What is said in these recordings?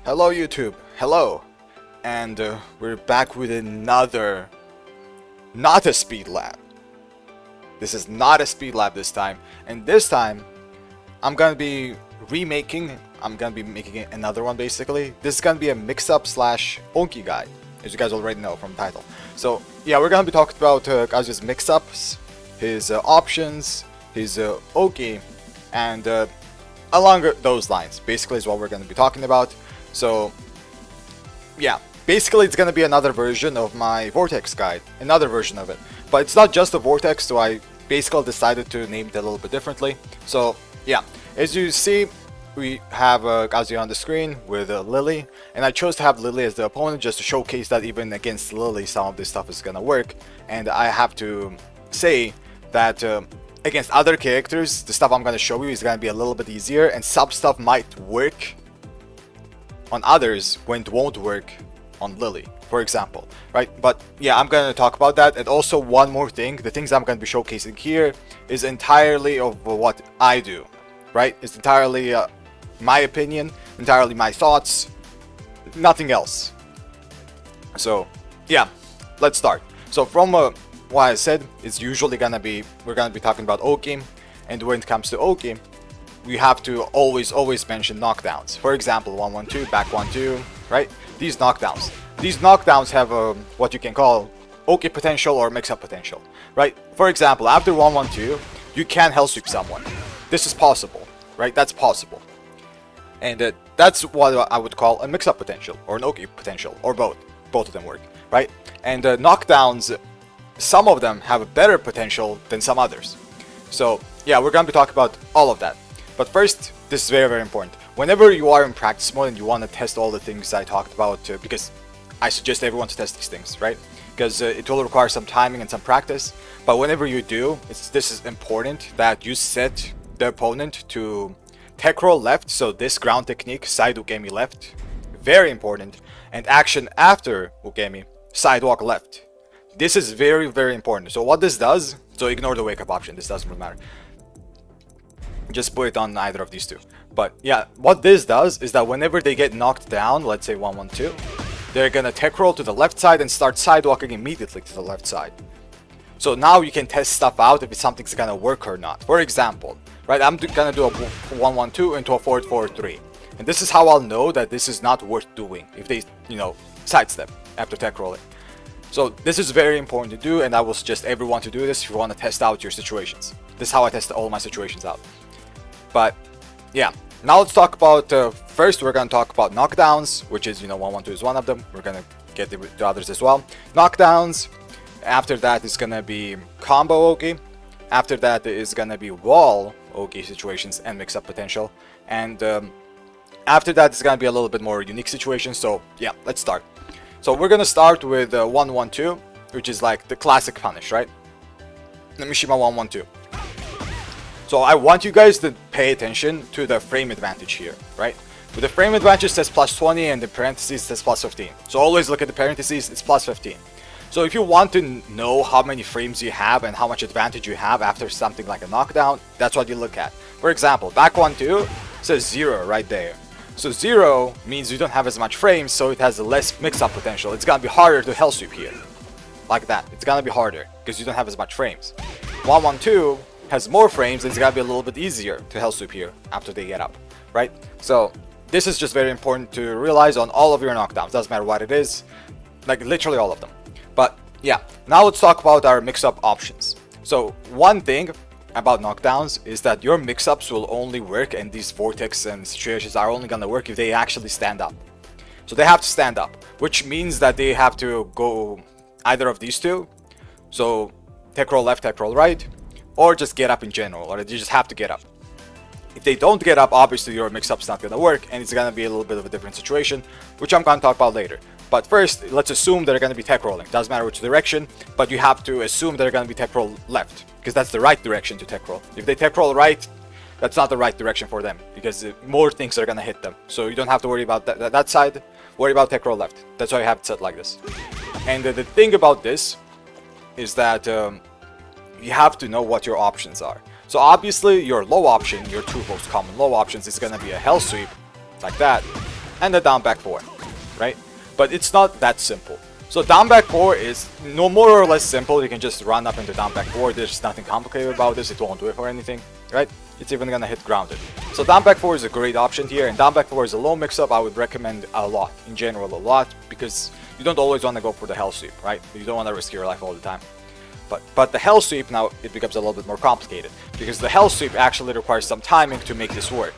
Hello YouTube, hello, and we're back with another, not a speed lab. This is not a speed lab this time, and this time I'm gonna be making another one basically. This is gonna be a mix-up slash Oki guide, as you guys already know from the title. So yeah, we're gonna be talking about Kazuya's mix-ups, his options, his Oki, and along those lines basically is what we're gonna be talking about. So yeah, basically it's gonna be another version of my Vortex guide, another version of it. But it's not just a Vortex, so I basically decided to name it a little bit differently. So yeah, as you see, we have Kazuya on the screen with Lily, and I chose to have Lily as the opponent just to showcase that even against Lily some of this stuff is gonna work. And I have to say that against other characters, the stuff I'm gonna show you is gonna be a little bit easier, and some stuff might work on others when it won't work on Lily, for example, right? But yeah, I'm gonna talk about that. And also one more thing, the things I'm gonna be showcasing here is entirely of what I do, right? It's entirely my opinion, entirely my thoughts, nothing else. So yeah, let's start. So from what I said, it's usually gonna be, we're gonna be talking about Oki, and when it comes to Oki, we have to always mention knockdowns. For example, 1-1-2, back 1-2, right? These knockdowns have what you can call Oki potential or mix-up potential, right? For example, after 1-1-2, you can hell sweep someone. This is possible, right? That's possible. And that's what I would call a mix-up potential or an Oki potential, or both. Both of them work, right? And knockdowns, some of them have a better potential than some others. So yeah, we're gonna be talking about all of that. But first, this is very important. Whenever you are in practice mode and you want to test all the things I talked about, because I suggest everyone to test these things, right? Because it will require some timing and some practice. But whenever you do, this is important that you set the opponent to tech roll left, so this ground technique, side Okizeme left, very important, and action after Okizeme, sidewalk left. This is very important. So what this does, so ignore the wake up option, this doesn't really matter. Just put it on either of these two. But yeah, what this does is that whenever they get knocked down, let's say 1-1-2, they're gonna tech roll to the left side and start sidewalking immediately to the left side. So now you can test stuff out if something's gonna work or not. For example, right, I'm gonna do a 1-1-2 into a 4-4-3. And this is how I'll know that this is not worth doing if they, sidestep after tech rolling. So this is very important to do, and I will suggest everyone to do this if you want to test out your situations. This is how I test all my situations out. But yeah, now let's talk about, first we're going to talk about knockdowns, which is, 1-1-2 is one of them. We're going to get the others as well. Knockdowns, after that is going to be combo Oki. After that is going to be wall Oki situations and mix-up potential. And after that is going to be a little bit more unique situations. So yeah, let's start. So we're going to start with 1-1-2, which is like the classic punish, right? Let me see my 1-1-2. So I want you guys to pay attention to the frame advantage here, right? With the frame advantage, it says plus 20, and the parentheses says plus 15. So always look at the parentheses, it's plus 15. So if you want to know how many frames you have and how much advantage you have after something like a knockdown, that's what you look at. For example, back 1-2 says 0 right there. So 0 means you don't have as much frames, so it has less mix-up potential. It's gonna be harder to hell sweep here. Like that. It's gonna be harder, because you don't have as much frames. 1-1-2 has more frames, and it's gonna be a little bit easier to hell sweep here after they get up, right? So this is just very important to realize on all of your knockdowns. Doesn't matter what it is, like literally all of them. But yeah, now let's talk about our mix-up options. So one thing about knockdowns is that your mix-ups will only work, and these vortex and situations are only gonna work if they actually stand up. So they have to stand up, which means that they have to go either of these two. So tech roll left, tech roll right, or just get up in general, or you just have to get up. If they don't get up, obviously your mix-up's not gonna work, and it's gonna be a little bit of a different situation, which I'm gonna talk about later. But first, let's assume they're gonna be tech rolling. Doesn't matter which direction, but you have to assume they're gonna be tech roll left, because that's the right direction to tech roll. If they tech roll right, that's not the right direction for them, because more things are gonna hit them. So you don't have to worry about that side, worry about tech roll left. That's why I have it set like this. And the thing about this is that you have to know what your options are. So obviously your low option, your two most common low options, is gonna be a hell sweep like that, and a down back 4, right? But it's not that simple. So down back 4 is no more or less simple. You can just run up into down back 4. There's nothing complicated about this. It won't do it for anything, right? It's even gonna hit grounded. So down back 4 is a great option here, and down back 4 is a low mix-up. I would recommend a lot, in general a lot, because you don't always want to go for the hell sweep, right? You don't want to risk your life all the time. But the hell sweep, now it becomes a little bit more complicated, because the hell sweep actually requires some timing to make this work.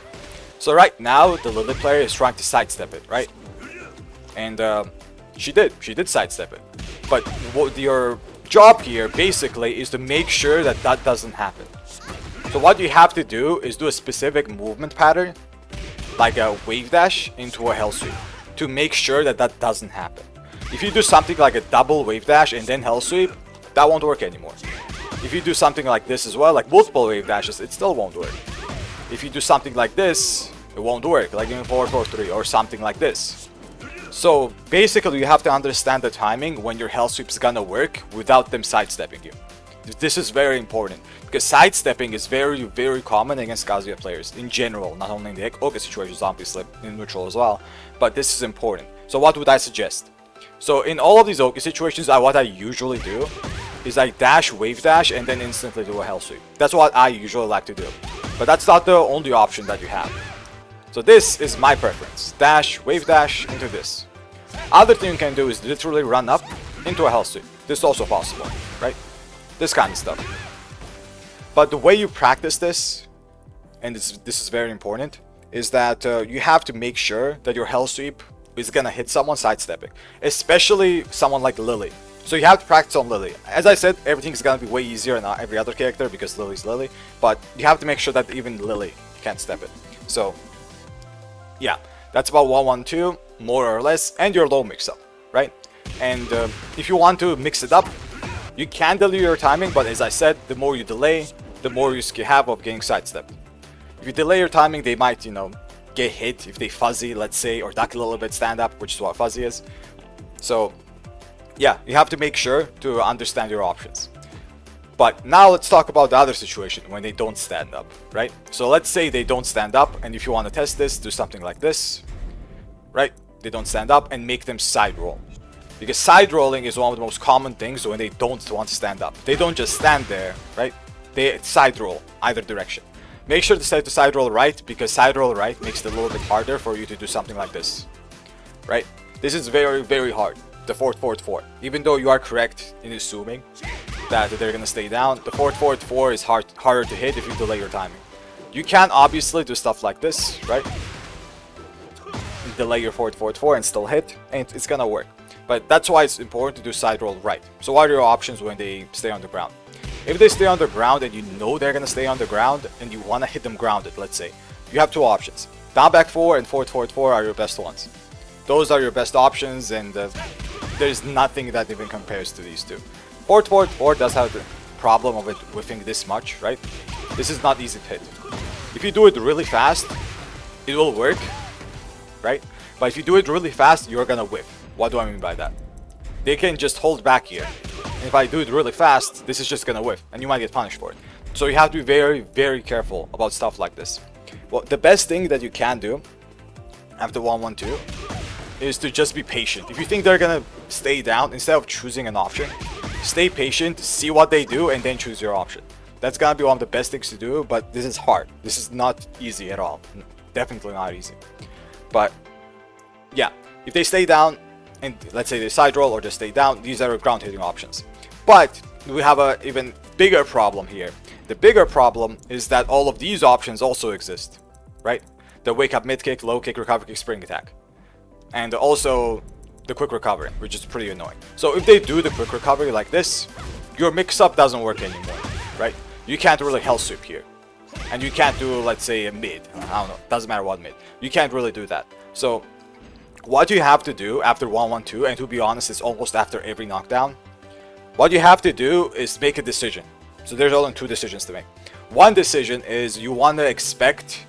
So right now the Lily player is trying to sidestep it, right? And she did sidestep it. But what your job here basically is to make sure that that doesn't happen. So what you have to do is do a specific movement pattern, like a wave dash into a hell sweep, to make sure that that doesn't happen. If you do something like a double wave dash and then hell sweep, that won't work anymore. If you do something like this as well, like multiple wave dashes, it still won't work. If you do something like this, it won't work, like in 4-4-3 or something like this. So basically you have to understand the timing when your hell sweep is gonna work without them sidestepping you. This is very important, because sidestepping is very, very common against Kazuya players in general, not only in the Oka situations, obviously, in neutral as well, but this is important. So what would I suggest? So in all of these Oka situations, what I usually do is I dash, wave dash, and then instantly do a hell sweep. That's what I usually like to do. But that's not the only option that you have. So this is my preference. Dash, wave dash into this. Other thing you can do is literally run up into a hell sweep. This is also possible, right? This kind of stuff. But the way you practice this, and this is very important, is that you have to make sure that your hell sweep is gonna hit someone sidestepping, especially someone like Lily. So you have to practice on Lily. As I said, everything's gonna be way easier than every other character because Lily's Lily, but you have to make sure that even Lily can't step it. So yeah, that's about 1-1-2, more or less, and your low mix-up, right? And if you want to mix it up, you can delay your timing, but as I said, the more you delay, the more risk you have of getting sidestepped. If you delay your timing, they might, you know, get hit if they fuzzy, let's say, or duck a little bit, stand up, which is what fuzzy is. So yeah, you have to make sure to understand your options. But now let's talk about the other situation when they don't stand up, right? So let's say they don't stand up, and if you want to test this, do something like this, right? They don't stand up, and make them side roll. Because side rolling is one of the most common things when they don't want to stand up. They don't just stand there, right? They side roll either direction. Make sure to set to side roll right, because side roll right makes it a little bit harder for you to do something like this, right? This is very, very hard. The 4-4-4. Even though you are correct in assuming that they're gonna stay down, the 4-4-4 is harder to hit if you delay your timing. You can obviously do stuff like this, right? Delay your 4-4-4 and still hit, and it's gonna work. But that's why it's important to do side roll right. So what are your options when they stay on the ground? If they stay on the ground and you know they're gonna stay on the ground and you wanna hit them grounded, let's say, you have two options. Down back 4 and 4-4-4 are your best ones. Those are your best options, and there's nothing that even compares to these two. 4-4-4 does have the problem of it whiffing this much, right? This is not easy to hit. If you do it really fast, it will work, right? But if you do it really fast, you're gonna whiff. What do I mean by that? They can just hold back here. And if I do it really fast, this is just gonna whiff, and you might get punished for it. So you have to be very, very careful about stuff like this. Well, the best thing that you can do after 1-1-2 is to just be patient. If you think they're gonna stay down, instead of choosing an option, stay patient, see what they do, and then choose your option. That's gonna be one of the best things to do, but this is hard. This is not easy at all. Definitely not easy. But yeah, if they stay down, and let's say they side roll or just stay down, these are ground hitting options. But we have an even bigger problem here. The bigger problem is that all of these options also exist, right? The wake up mid kick, low kick, recover kick, spring attack. And also the quick recovery, which is pretty annoying. So if they do the quick recovery like this, your mix-up doesn't work anymore, right? You can't really hell sweep here. And you can't do, let's say, a mid. I don't know, doesn't matter what mid. You can't really do that. So what you have to do after 1-1-2, and to be honest, it's almost after every knockdown, what you have to do is make a decision. So there's only two decisions to make. One decision is you want to expect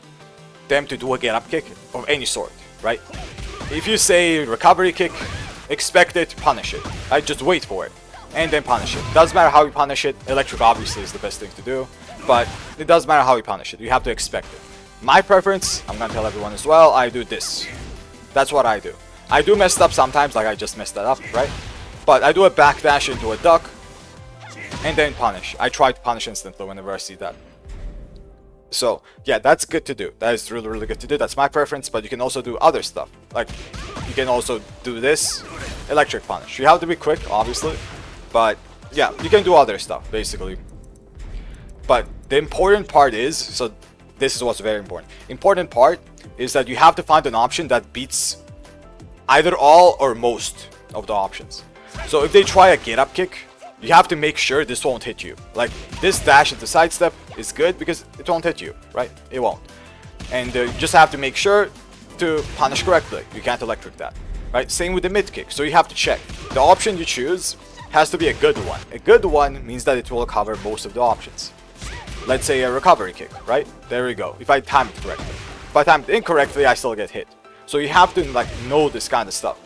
them to do a get-up kick of any sort, right? If you say recovery kick, expect it, punish it. Right? Just wait for it, and then punish it. Doesn't matter how you punish it. Electric obviously is the best thing to do, but it doesn't matter how you punish it. You have to expect it. My preference, I'm gonna tell everyone as well, I do this. That's what I do. I do mess up sometimes, like I just messed that up, right? But I do a backdash into a duck, and then punish. I try to punish instantly whenever I see that. So, yeah, that's good to do. That is really, really good to do. That's my preference, but you can also do other stuff. Like, you can also do this, electric punish. You have to be quick, obviously, but yeah, you can do other stuff, basically. But the important part is, so this is what's very important. Important part is that you have to find an option that beats either all or most of the options. So if they try a get up kick, you have to make sure this won't hit you. Like, this dash into sidestep is good because it won't hit you, right? It won't. And you just have to make sure to punish correctly. You can't electric that, right? Same with the mid kick. So you have to check. The option you choose has to be a good one. A good one means that it will cover most of the options. Let's say a recovery kick, right? There we go. If I time it correctly. If I time it incorrectly, I still get hit. So you have to like know this kind of stuff.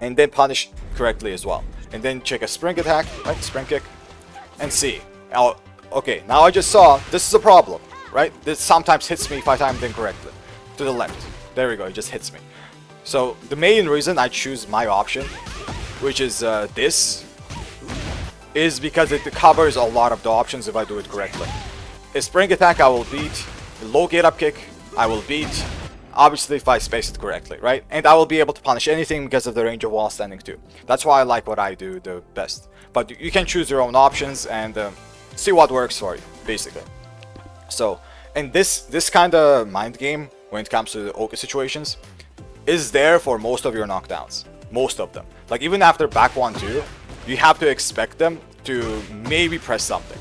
And then punish correctly as well. And then check a spring attack, right? Spring kick. And see. Now, okay, now I just saw this is a problem, right? This sometimes hits me if I time it incorrectly. To the left. There we go, it just hits me. So the main reason I choose my option, which is this, is because it covers a lot of the options if I do it correctly. A spring attack I will beat. A low get up kick I will beat. Obviously if I space it correctly, right? And I will be able to punish anything because of the range of wall standing too. That's why I like what I do the best. But you can choose your own options and see what works for you, basically. So, and this kind of mind game, when it comes to the Oki situations, is there for most of your knockdowns. Most of them. Like even after back 1-2, you have to expect them to maybe press something.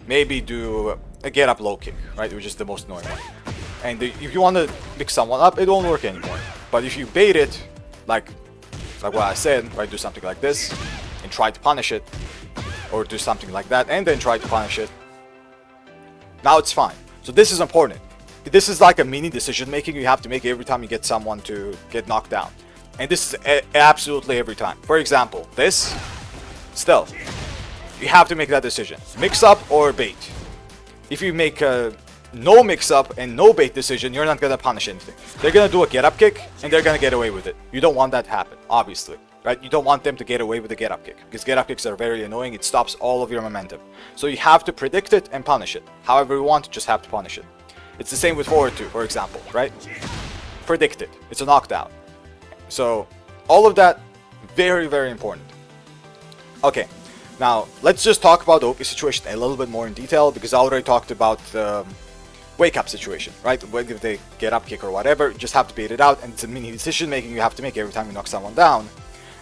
Maybe do a get up low kick, right? Which is the most annoying one. And if you want to mix someone up, it won't work anymore. But if you bait it, like what I said, right, do something like this and try to punish it, or do something like that and then try to punish it, now it's fine. So this is important. This is like a mini decision making you have to make every time you get someone to get knocked down. And this is absolutely every time. For example, this, still, you have to make that decision. Mix up or bait. If you make a no mix-up and no bait decision, you're not going to punish anything. They're going to do a get-up kick, and they're going to get away with it. You don't want that to happen, obviously. Right? You don't want them to get away with the get-up kick, because get-up kicks are very annoying. It stops all of your momentum. So you have to predict it and punish it. However you want, just have to punish it. It's the same with forward 2, for example, right? Predict it. It's a knockdown. So all of that, very, very important. Okay. Now, let's just talk about the Oki situation a little bit more in detail, because I already talked about the wake up situation, right? If they get up kick or whatever, you just have to bait it out, and it's a mini decision making you have to make every time you knock someone down,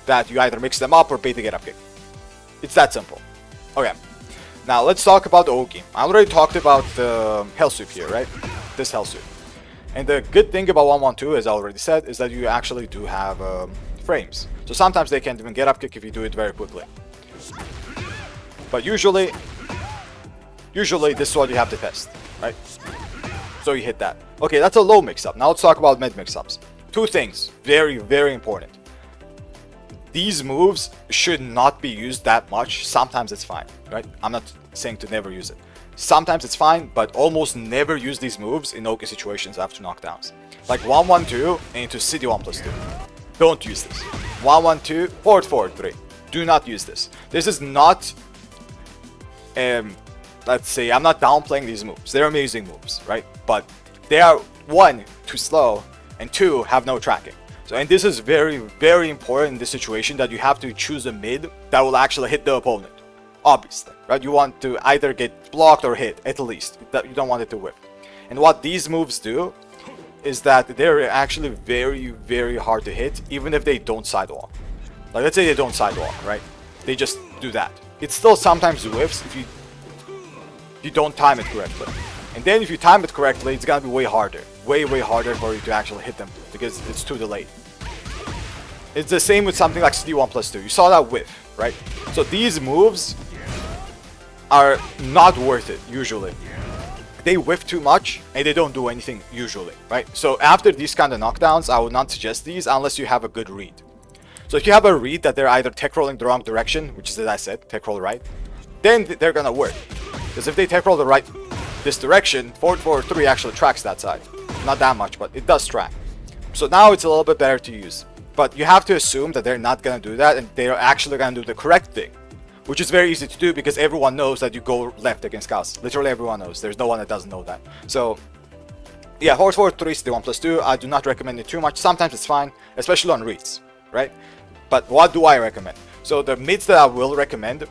that you either mix them up or bait the get up kick. It's that simple. Okay, now let's talk about the Oki. I already talked about the Hell Sweep here, right? This Hell Sweep. And the good thing about 1-1-2, as I already said, is that you actually do have frames. So sometimes they can't even get up kick if you do it very quickly. But usually this is what you have to test, right? So you hit that. Okay, that's a low mix-up. Now let's talk about mid mix-ups. Two things, very, very important. These moves should not be used that much. Sometimes it's fine, right? I'm not saying to never use it. Sometimes it's fine, but almost never use these moves in Oki situations after knockdowns. Like 1-1-2 into City 1+2. Don't use this. 1-1-2, forward 3. Do not use this. This is not... let's say, I'm not downplaying these moves. They're amazing moves, right? But they are, 1, too slow, and 2, have no tracking. So, and this is very, very important in this situation, that you have to choose a mid that will actually hit the opponent. Obviously, right? You want to either get blocked or hit, at least. You don't want it to whip. And what these moves do is that they're actually very, very hard to hit, even if they don't sidewalk. Like, let's say they don't sidewalk, right? They just do that. It still sometimes whiffs if you don't time it correctly. And then if you time it correctly, it's gonna be way harder. Way, way harder for you to actually hit them, because it's too delayed. It's the same with something like City 1+2. You saw that whiff, right? So these moves are not worth it, usually. They whiff too much, and they don't do anything, usually, right? So after these kind of knockdowns, I would not suggest these unless you have a good read. So if you have a read that they're either tech rolling the wrong direction, which is, as I said, tech roll right, then they're gonna work. Because if they tech roll the right, this direction, forward 3 actually tracks that side. Not that much, but it does track. So now it's a little bit better to use. But you have to assume that they're not going to do that and they're actually going to do the correct thing. Which is very easy to do because everyone knows that you go left against Kaz. Literally everyone knows. There's no one that doesn't know that. So, yeah, forward forward 3 is the 1+2. I do not recommend it too much. Sometimes it's fine, especially on reads, right? But what do I recommend? So the mids that I will recommend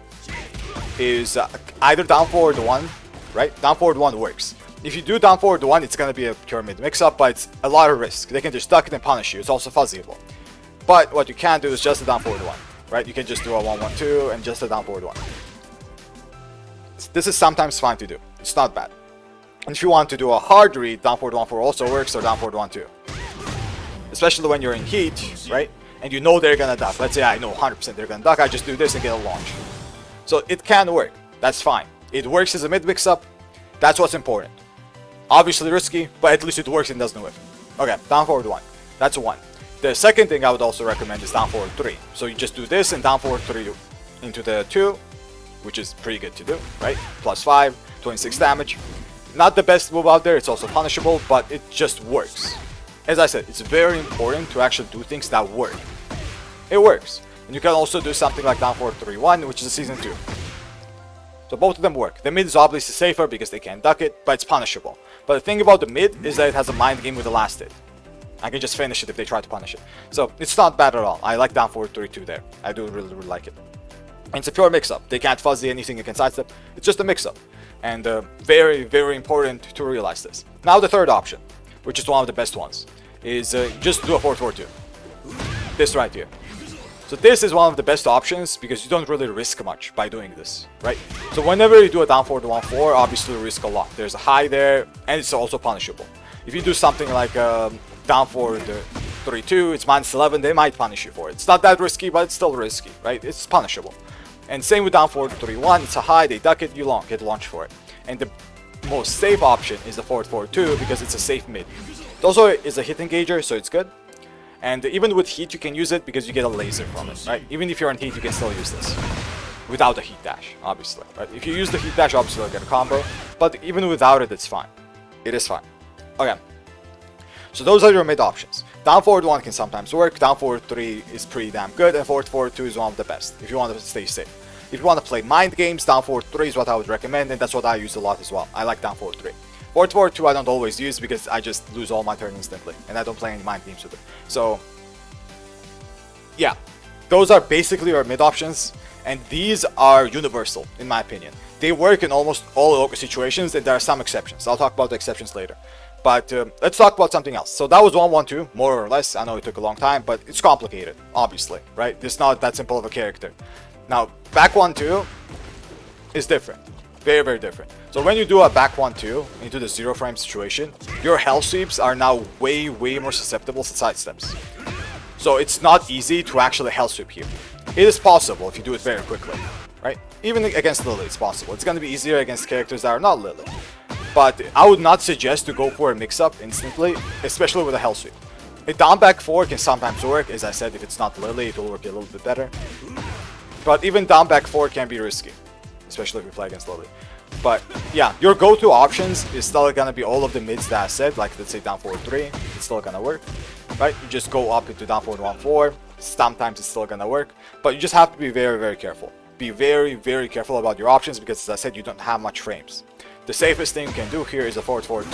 is either down forward 1, right? Down forward 1 works. If you do down forward 1, it's going to be a pure mid mix-up, but it's a lot of risk. They can just duck it and punish you. It's also fuzzyable. But what you can do is just a down forward 1. Right, you can just do a 1-1-2 and just a down forward 1. This is sometimes fine to do. It's not bad. And if you want to do a hard read, down forward 1-4 also works, or down forward 1-2. Especially when you're in heat, right? And you know they're gonna duck. Let's say I know 100% they're gonna duck. I just do this and get a launch. So it can work. That's fine. It works as a mid mix-up. That's what's important. Obviously risky, but at least it works and doesn't whiff. Okay, down forward 1. That's a 1. The second thing I would also recommend is down forward 3. So you just do this and down forward 3 into the 2, which is pretty good to do, right? +5, 26 damage. Not the best move out there, it's also punishable, but it just works. As I said, it's very important to actually do things that work. It works. And you can also do something like down forward 3-1, which is a season 2. So both of them work. The mid is obviously safer because they can't duck it, but it's punishable. But the thing about the mid is that it has a mind game with the last hit. I can just finish it if they try to punish it. So it's not bad at all. I like down forward 3-2 there. I do really like it. And it's a pure mix-up. They can't fuzzy anything you can sidestep. It's just a mix-up. And very, very important to realize this. Now the third option, which is one of the best ones, is just do a 4-4-2. This right here. So this is one of the best options because you don't really risk much by doing this, right? So whenever you do a down forward 1-4, obviously you risk a lot. There's a high there, and it's also punishable. If you do something like down forward 3-2, it's -11, they might punish you for it. It's not that risky, but it's still risky, right? It's punishable. And same with down forward 3-1, it's a high, they duck it, you get launch for it. And the most safe option is the forward 4-2 because it's a safe mid. It also is a hit engager, so it's good. And even with heat, you can use it because you get a laser from it, right? Even if you're in heat, you can still use this. Without the heat dash, obviously, right? If you use the heat dash, obviously you'll get a combo. But even without it, it's fine. It is fine. Okay. So those are your mid options. Down forward 1 can sometimes work, down forward 3 is pretty damn good, and forward 2 is one of the best, if you want to stay safe. If you want to play mind games, down forward 3 is what I would recommend, and that's what I use a lot as well. I like down forward 3. Forward 2 I don't always use because I just lose all my turn instantly, and I don't play any mind games with it. So, yeah, those are basically your mid options, and these are universal, in my opinion. They work in almost all local situations, and there are some exceptions. I'll talk about the exceptions later. But let's talk about something else. So that was 1-1-2, more or less. I know it took a long time, but it's complicated, obviously, right? It's not that simple of a character. Now, back 1-2 is different. Very, very different. So when you do a back 1-2 into the 0 frame situation, your hell sweeps are now way, way more susceptible to sidesteps. So it's not easy to actually hell sweep here. It is possible if you do it very quickly, right? Even against Lily, it's possible. It's going to be easier against characters that are not Lily. But I would not suggest to go for a mix-up instantly, especially with a hell sweep. A down back 4 can sometimes work. As I said, if it's not Lily, it will work a little bit better. But even down back 4 can be risky, especially if you play against Lily. But yeah, your go-to options is still gonna be all of the mids that I said, like let's say down forward 3, it's still gonna work, right? You just go up into down forward 1-4, sometimes it's still gonna work, but you just have to be very, very careful. Be very, very careful about your options because, as I said, you don't have much frames. The safest thing you can do here is a forward 4-2.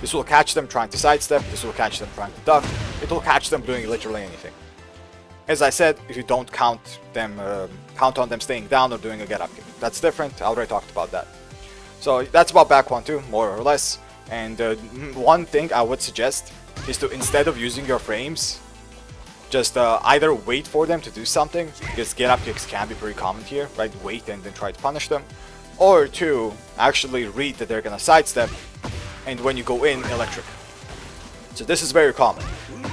This will catch them trying to sidestep, this will catch them trying to duck, it will catch them doing literally anything. As I said, if you don't count on them staying down or doing a get up kick. That's different, I already talked about that. So that's about back 1-2, more or less. And one thing I would suggest is to, instead of using your frames, just either wait for them to do something, because get up kicks can be pretty common here, right? Wait and then try to punish them. Or 2, actually read that they're gonna sidestep, and when you go in, electric. So this is very common.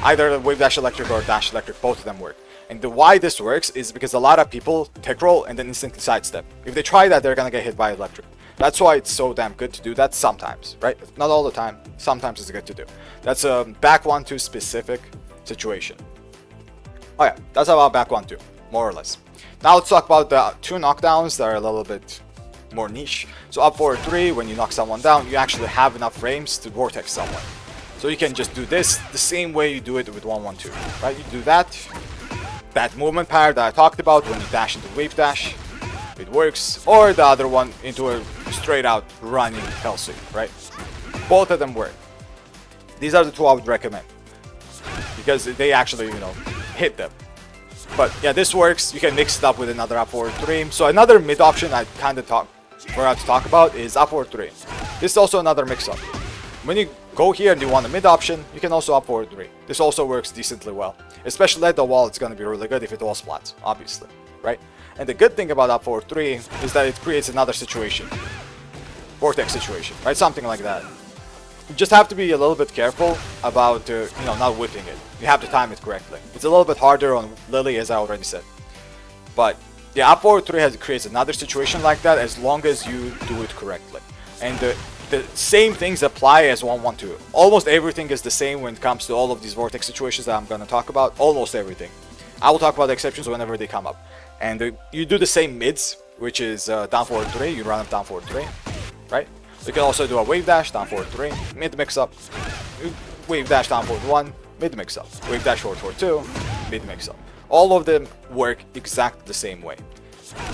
Either wave dash electric or dash electric, both of them work. And why this works is because a lot of people tech roll and then instantly sidestep. If they try that, they're gonna get hit by electric. That's why it's so damn good to do that sometimes, right? Not all the time, sometimes it's good to do. That's a back 1-2 specific situation. Oh yeah, that's about back 1-2, more or less. Now let's talk about the 2 knockdowns that are a little bit more niche. So up forward 3, when you knock someone down, you actually have enough frames to vortex someone. So you can just do this the same way you do it with 1-1-2, right? You do that movement pattern that I talked about when you dash into wave dash, it works, or the other one into a straight out running hell sweep, right? Both of them work. These are the two I would recommend because they actually, you know, hit them. But yeah, this works. You can mix it up with another up forward 3. So another mid option I kind of forgot to talk about is up forward 3. This is also another mix up. When you go here and you want a mid option, you can also up forward 3. This also works decently well. Especially at the wall, it's going to be really good if it wall splats, obviously, right? And the good thing about up forward 3 is that it creates another situation. Vortex situation, right? Something like that. You just have to be a little bit careful about, you know, not whipping it. You have to time it correctly. It's a little bit harder on Lily, as I already said. But yeah, up forward 3 creates another situation like that as long as you do it correctly. And the same things apply as 1-1-2. Almost everything is the same when it comes to all of these vortex situations that I'm going to talk about. Almost everything. I will talk about the exceptions whenever they come up. And you do the same mids, which is down forward 3. You run up down forward 3, right? You can also do a wave dash, down forward 3, mid mix up, wave dash down forward 1, mid mix up, wave dash forward 2, mid mix up. All of them work exactly the same way.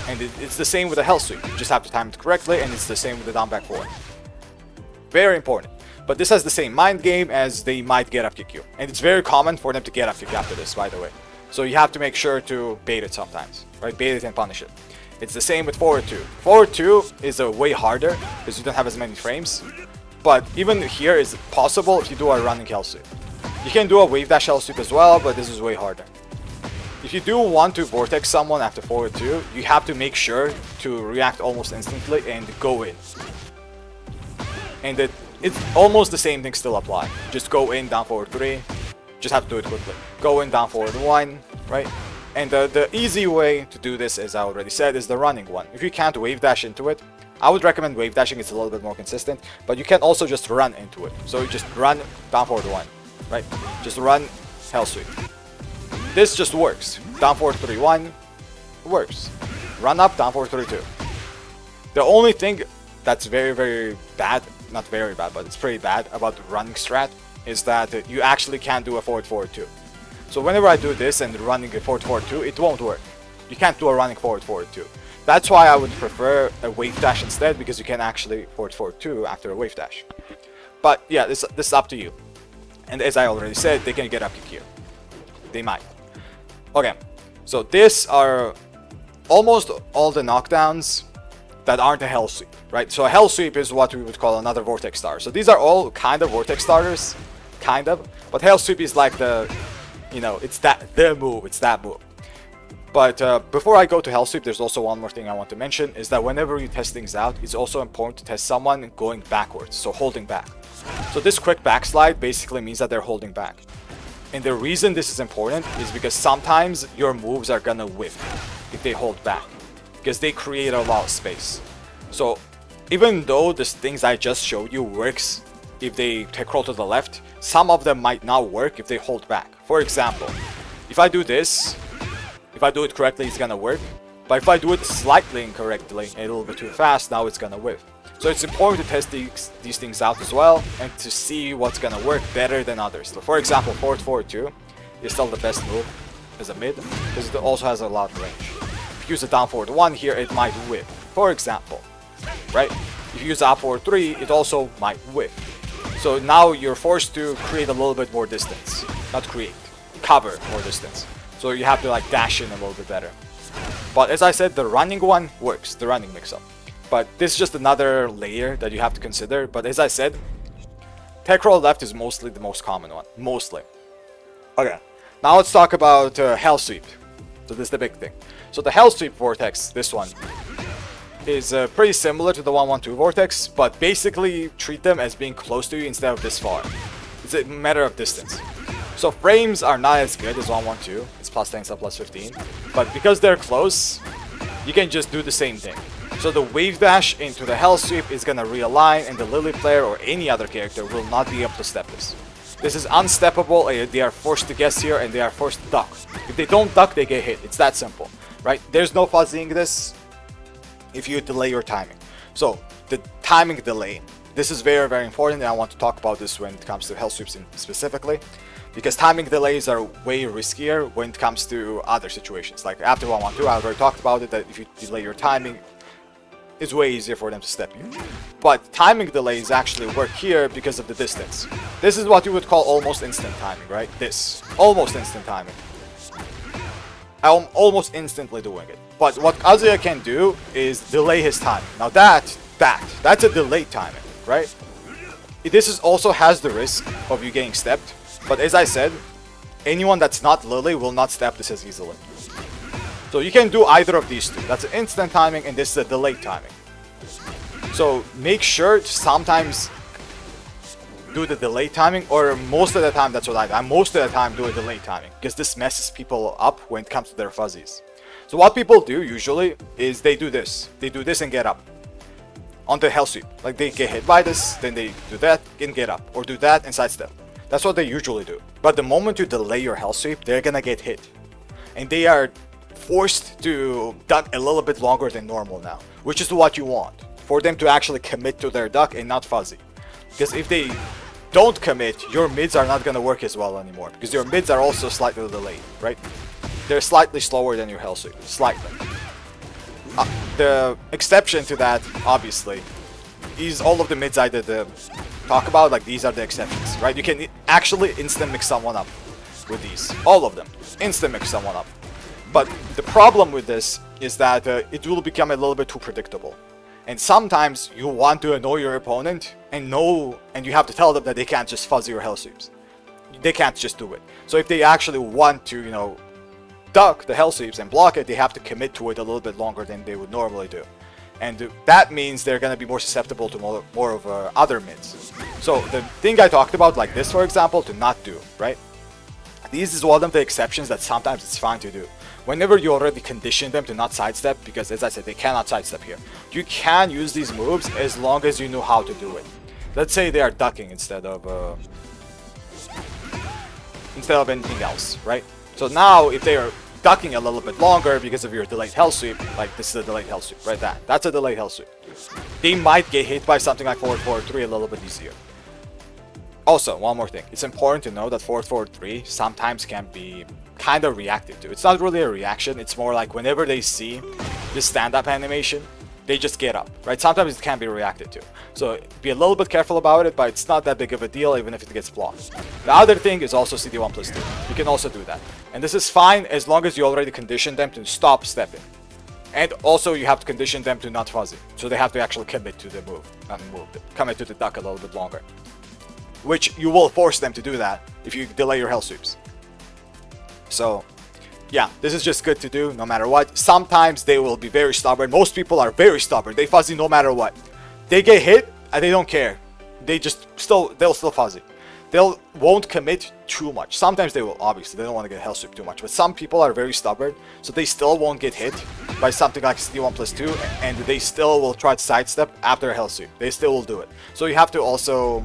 And it's the same with the hell sweep. You just have to time it correctly, and it's the same with the down back 4. Very important. But this has the same mind game as they might get up kick you. And it's very common for them to get up kick after this, by the way. So you have to make sure to bait it sometimes, right? Bait it and punish it. It's the same with forward 2. Forward 2 is way harder because you don't have as many frames. But even here is possible if you do a running hell sweep. You can do a wave dash hell sweep as well, but this is way harder. If you do want to vortex someone after forward 2, you have to make sure to react almost instantly and go in. And it's almost the same thing still apply. Just go in, down forward 3. Just have to do it quickly. Go in, down forward 1, right? And the easy way to do this, as I already said, is the running one. If you can't wave dash into it, I would recommend wave dashing. It's a little bit more consistent, but you can also just run into it. So you just run down forward 1, right? Just run hell sweep. This just works. Down forward 3, 1 works. Run up, down forward 3, 2. The only thing that's very bad, not very bad, but it's pretty bad about the running strat is that you actually can't do a forward 2. So whenever I do this and running a forward 2, it won't work. You can't do a running forward 2. That's why I would prefer a wave dash instead, because you can actually forward 2 after a wave dash. But yeah, this is up to you. And as I already said, they can get up kick here. They might. Okay, so these are almost all the knockdowns that aren't a hell sweep, right? So a hell sweep is what we would call another vortex starter. So these are all kind of vortex starters, kind of. But hell sweep is like the, you know, it's that move. But before I go to hell sweep, there's also one more thing I want to mention, is that whenever you test things out, it's also important to test someone going backwards, so holding back. So this quick backslide basically means that they're holding back. And the reason this is important is because sometimes your moves are gonna whiff if they hold back, because they create a lot of space. So even though the things I just showed you works if they take roll to the left, some of them might not work if they hold back. For example, if I do this, if I do it correctly, it's gonna work. But if I do it slightly incorrectly and a little bit too fast, now it's gonna whiff. So it's important to test these things out as well and to see what's gonna work better than others. So for example, forward 2 is still the best move as a mid because it also has a lot of range. If you use a down forward 1 here, it might whiff, for example, right? If you use up forward 3, it also might whiff. So now you're forced to create a little bit more distance, not create, cover more distance. So you have to like dash in a little bit better. But as I said, the running one works, the running mix-up. But this is just another layer that you have to consider. But as I said, tech roll left is mostly the most common one. Mostly. Okay, now let's talk about hell sweep. So this is the big thing. So the hell sweep vortex, this one, is pretty similar to the 1-1-2 vortex, but basically treat them as being close to you instead of this far. It's a matter of distance. So frames are not as good as 1-1-2. It's plus 10 sub plus 15. But because they're close, you can just do the same thing. So the wave dash into the hell sweep is gonna realign, and the Lily player or any other character will not be able to step this. This is unsteppable. They are forced to guess here, and they are forced to duck. If they don't duck, they get hit. It's that simple, right? There's no fuzzying this if you delay your timing. So the timing delay This is very, very important, and I want to talk about this when it comes to hell sweeps specifically, because timing delays are way riskier when it comes to other situations. Like after 1-1-2, I already talked about it, that if you delay your timing, it's way easier for them to step you. But timing delays actually work here because of the distance. This is what you would call almost instant timing, right? This. Almost instant timing. I'm almost instantly doing it. But what Kazuya can do is delay his timing. Now that's a delayed timing, right? This is also has the risk of you getting stepped. But as I said, anyone that's not Lily will not step this as easily. So you can do either of these two. That's an instant timing and this is a delayed timing. So make sure to sometimes do the delayed timing, or most of the time that's what I do. I most of the time do a delayed timing because this messes people up when it comes to their fuzzies. So what people do usually is they do this. They do this and get up onto hell sweep. Like they get hit by this, then they do that and get up, or do that and sidestep. That's what they usually do. But the moment you delay your hell sweep, they're gonna get hit. And they are forced to duck a little bit longer than normal now, which is what you want, for them to actually commit to their duck and not fuzzy. Because if they don't commit, your mids are not going to work as well anymore, because your mids are also slightly delayed, right? They're slightly slower than your hell sweep, slightly. The exception to that, obviously, is all of the mids I did talk about. Like, these are the exceptions, right? You can actually instant mix someone up with these, all of them, instant mix someone up. But the problem with this is that it will become a little bit too predictable. And sometimes you want to annoy your opponent and you have to tell them that they can't just fuzzy your hell sweeps. They can't just do it. So if they actually want to, you know, duck the hell sweeps and block it, they have to commit to it a little bit longer than they would normally do. And that means they're going to be more susceptible to more of other mids. So the thing I talked about, like this for example, to not do, right? This is one of the exceptions that sometimes it's fine to do. Whenever you already condition them to not sidestep, because as I said, they cannot sidestep here. You can use these moves as long as you know how to do it. Let's say they are ducking instead of anything else, right? So now if they are ducking a little bit longer because of your delayed hell sweep, like this is a delayed hell sweep, right? That's a delayed hell sweep. They might get hit by something like forward forward 3 a little bit easier. Also, one more thing. It's important to know that forward forward 3 sometimes can be kind of reactive to. It's not really a reaction, it's more like whenever they see this stand-up animation, they just get up, right? Sometimes it can be reacted to. So be a little bit careful about it, but it's not that big of a deal even if it gets blocked. The other thing is also CD1+2. You can also do that. And this is fine as long as you already condition them to stop stepping. And also you have to condition them to not fuzzy. So they have to actually commit to the move. Not move, commit to the duck a little bit longer. Which you will force them to do that if you delay your hell sweeps. So, yeah, this is just good to do no matter what. Sometimes they will be very stubborn. Most people are very stubborn. They fuzzy no matter what. They get hit and they don't care. They'll still fuzzy. Won't commit too much. Sometimes they will, obviously. They don't want to get hell sweep too much. But some people are very stubborn, so they still won't get hit by something like CD1+2, and they still will try to sidestep after a hell sweep. They still will do it. So you have to also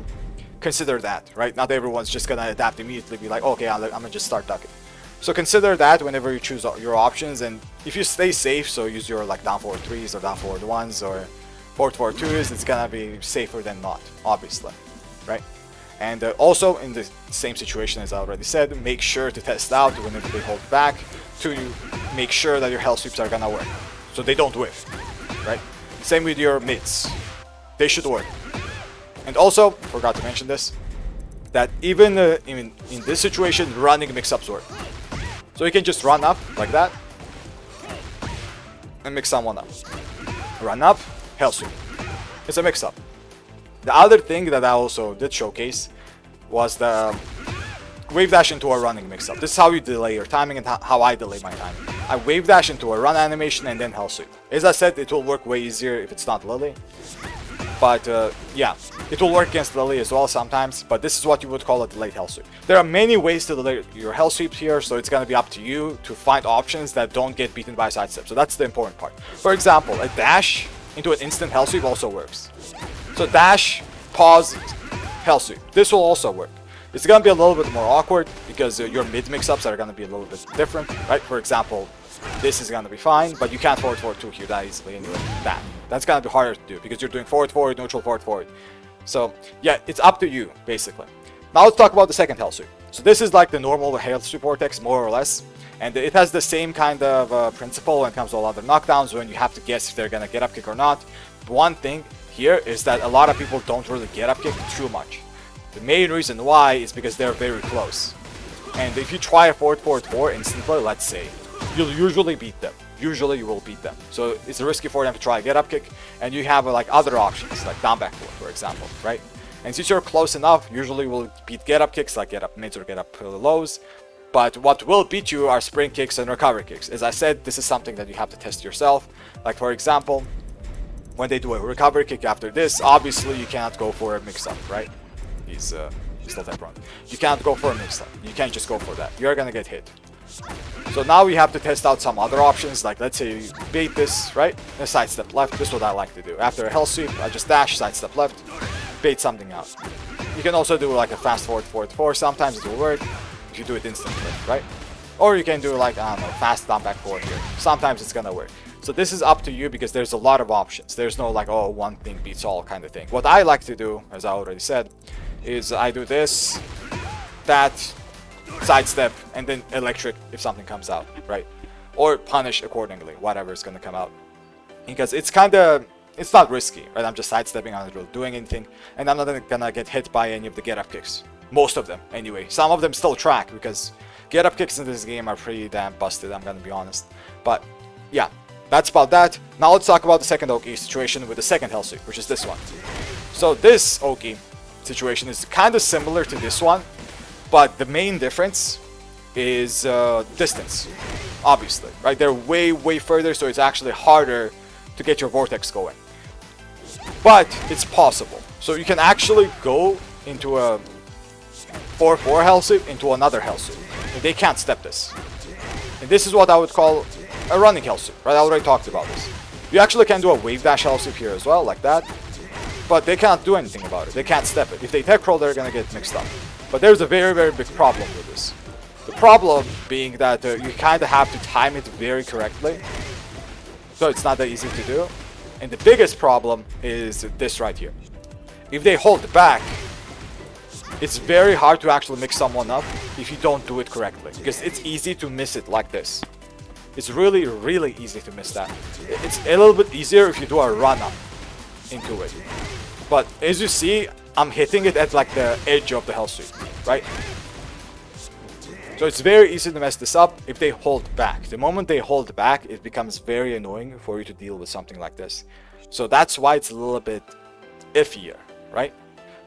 consider that, right? Not everyone's just gonna adapt immediately, be like, okay, I'm gonna just start ducking. So consider that whenever you choose your options, and if you stay safe, so use your like down forward 3s or down forward 1s or forward forward 2s, it's gonna be safer than not, obviously, right? And also in the same situation as I already said, make sure to test out whenever they hold back to make sure that your hell sweeps are gonna work, so they don't whiff, right? Same with your mids, they should work. And also, forgot to mention this, that even in this situation, running mix-ups work. So you can just run up like that and mix someone up. Run up, hell sweep. It's a mix-up. The other thing that I also did showcase was the wave dash into a running mix-up. This is how you delay your timing and how I delay my timing. I wave dash into a run animation and then hell sweep. As I said, it will work way easier if it's not Lily. But yeah, it will work against Lily as well sometimes, but this is what you would call a delayed hell sweep. There are many ways to delay your hell sweeps here, so it's going to be up to you to find options that don't get beaten by a sidestep. So that's the important part. For example, a dash into an instant hell sweep also works. So dash, pause, hell sweep. This will also work. It's going to be a little bit more awkward because your mid mix-ups are going to be a little bit different, right? For example, this is going to be fine, but you can't forward forward 2 here that easily anyway. That's going to be harder to do because you're doing forward forward, neutral forward forward. So yeah, it's up to you basically. Now let's talk about the second hell sweep. So this is like the normal hell sweep Vortex, more or less, and it has the same kind of principle when it comes to all other knockdowns, when you have to guess if they're gonna get up kick or not. One thing here is that a lot of people don't really get up kick too much. The main reason why is because they're very close. And if you try a forward forward 4 instantly, let's say, you'll usually beat them. Usually you will beat them. So it's risky for them to try a get up kick, and you have like other options like down back forward, for example, right? And since you're close enough, usually we'll beat get up kicks like get up mids or get up lows. But what will beat you are spring kicks and recovery kicks. As I said, this is something that you have to test yourself. Like for example, when they do a recovery kick after this, obviously you cannot go for a mix-up, right? He's still that wrong. You can't go for a mix-up. You can't just go for that. You're gonna get hit. So now we have to test out some other options. Like let's say you bait this, right? And sidestep left. This is what I like to do. After a hell sweep, I just dash, sidestep left, bait something out. You can also do like a fast forward forward 4. Sometimes it will work if you do it instantly, right? Or you can do like, I don't know, fast down back forward here. Sometimes it's gonna work. So this is up to you because there's a lot of options. There's no like, oh, one thing beats all kind of thing. What I like to do, as I already said, is I do this, that, sidestep, and then electric if something comes out, right? Or punish accordingly, whatever is gonna come out. Because it's not risky, right? I'm just sidestepping, I'm not really doing anything, and I'm not gonna get hit by any of the get-up kicks. Most of them, anyway. Some of them still track, because get-up kicks in this game are pretty damn busted, I'm gonna be honest. But, yeah, that's about that. Now let's talk about the second Oki situation with the second hell sweep, which is this one. So this Oki situation is kind of similar to this one, but the main difference is distance, obviously, right? They're way, way further, so it's actually harder to get your Vortex going. But it's possible. So you can actually go into a 4-4 hell sweep into another hell sweep. And they can't step this. And this is what I would call a running hell sweep, right? I already talked about this. You actually can do a wave dash hell sweep here as well, like that. But they can't do anything about it. They can't step it. If they tech roll, they're gonna get mixed up. But there's a very, very big problem with this. The problem being that you kind of have to time it very correctly. So it's not that easy to do. And the biggest problem is this right here. If they hold back, it's very hard to actually mix someone up if you don't do it correctly. Because it's easy to miss it like this. It's really, really easy to miss that. It's a little bit easier if you do a run-up into it. But as you see, I'm hitting it at like the edge of the hell sweep, right? So it's very easy to mess this up if they hold back. The moment they hold back, it becomes very annoying for you to deal with something like this. So that's why it's a little bit iffier, right?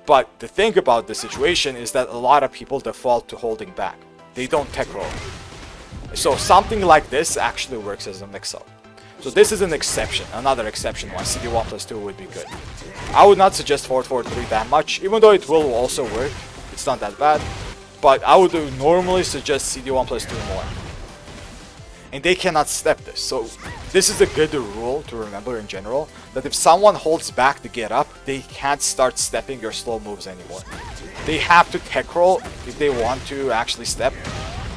But the thing about the situation is that a lot of people default to holding back. They don't tech roll. So something like this actually works as a mix-up. So this is an exception, another exception one. CD1+2 would be good. I would not suggest 4-4-3 that much, even though it will also work. It's not that bad. But I would normally suggest CD1+2 more. And they cannot step this. So this is a good rule to remember in general, that if someone holds back to get up, they can't start stepping your slow moves anymore. They have to tech roll if they want to actually step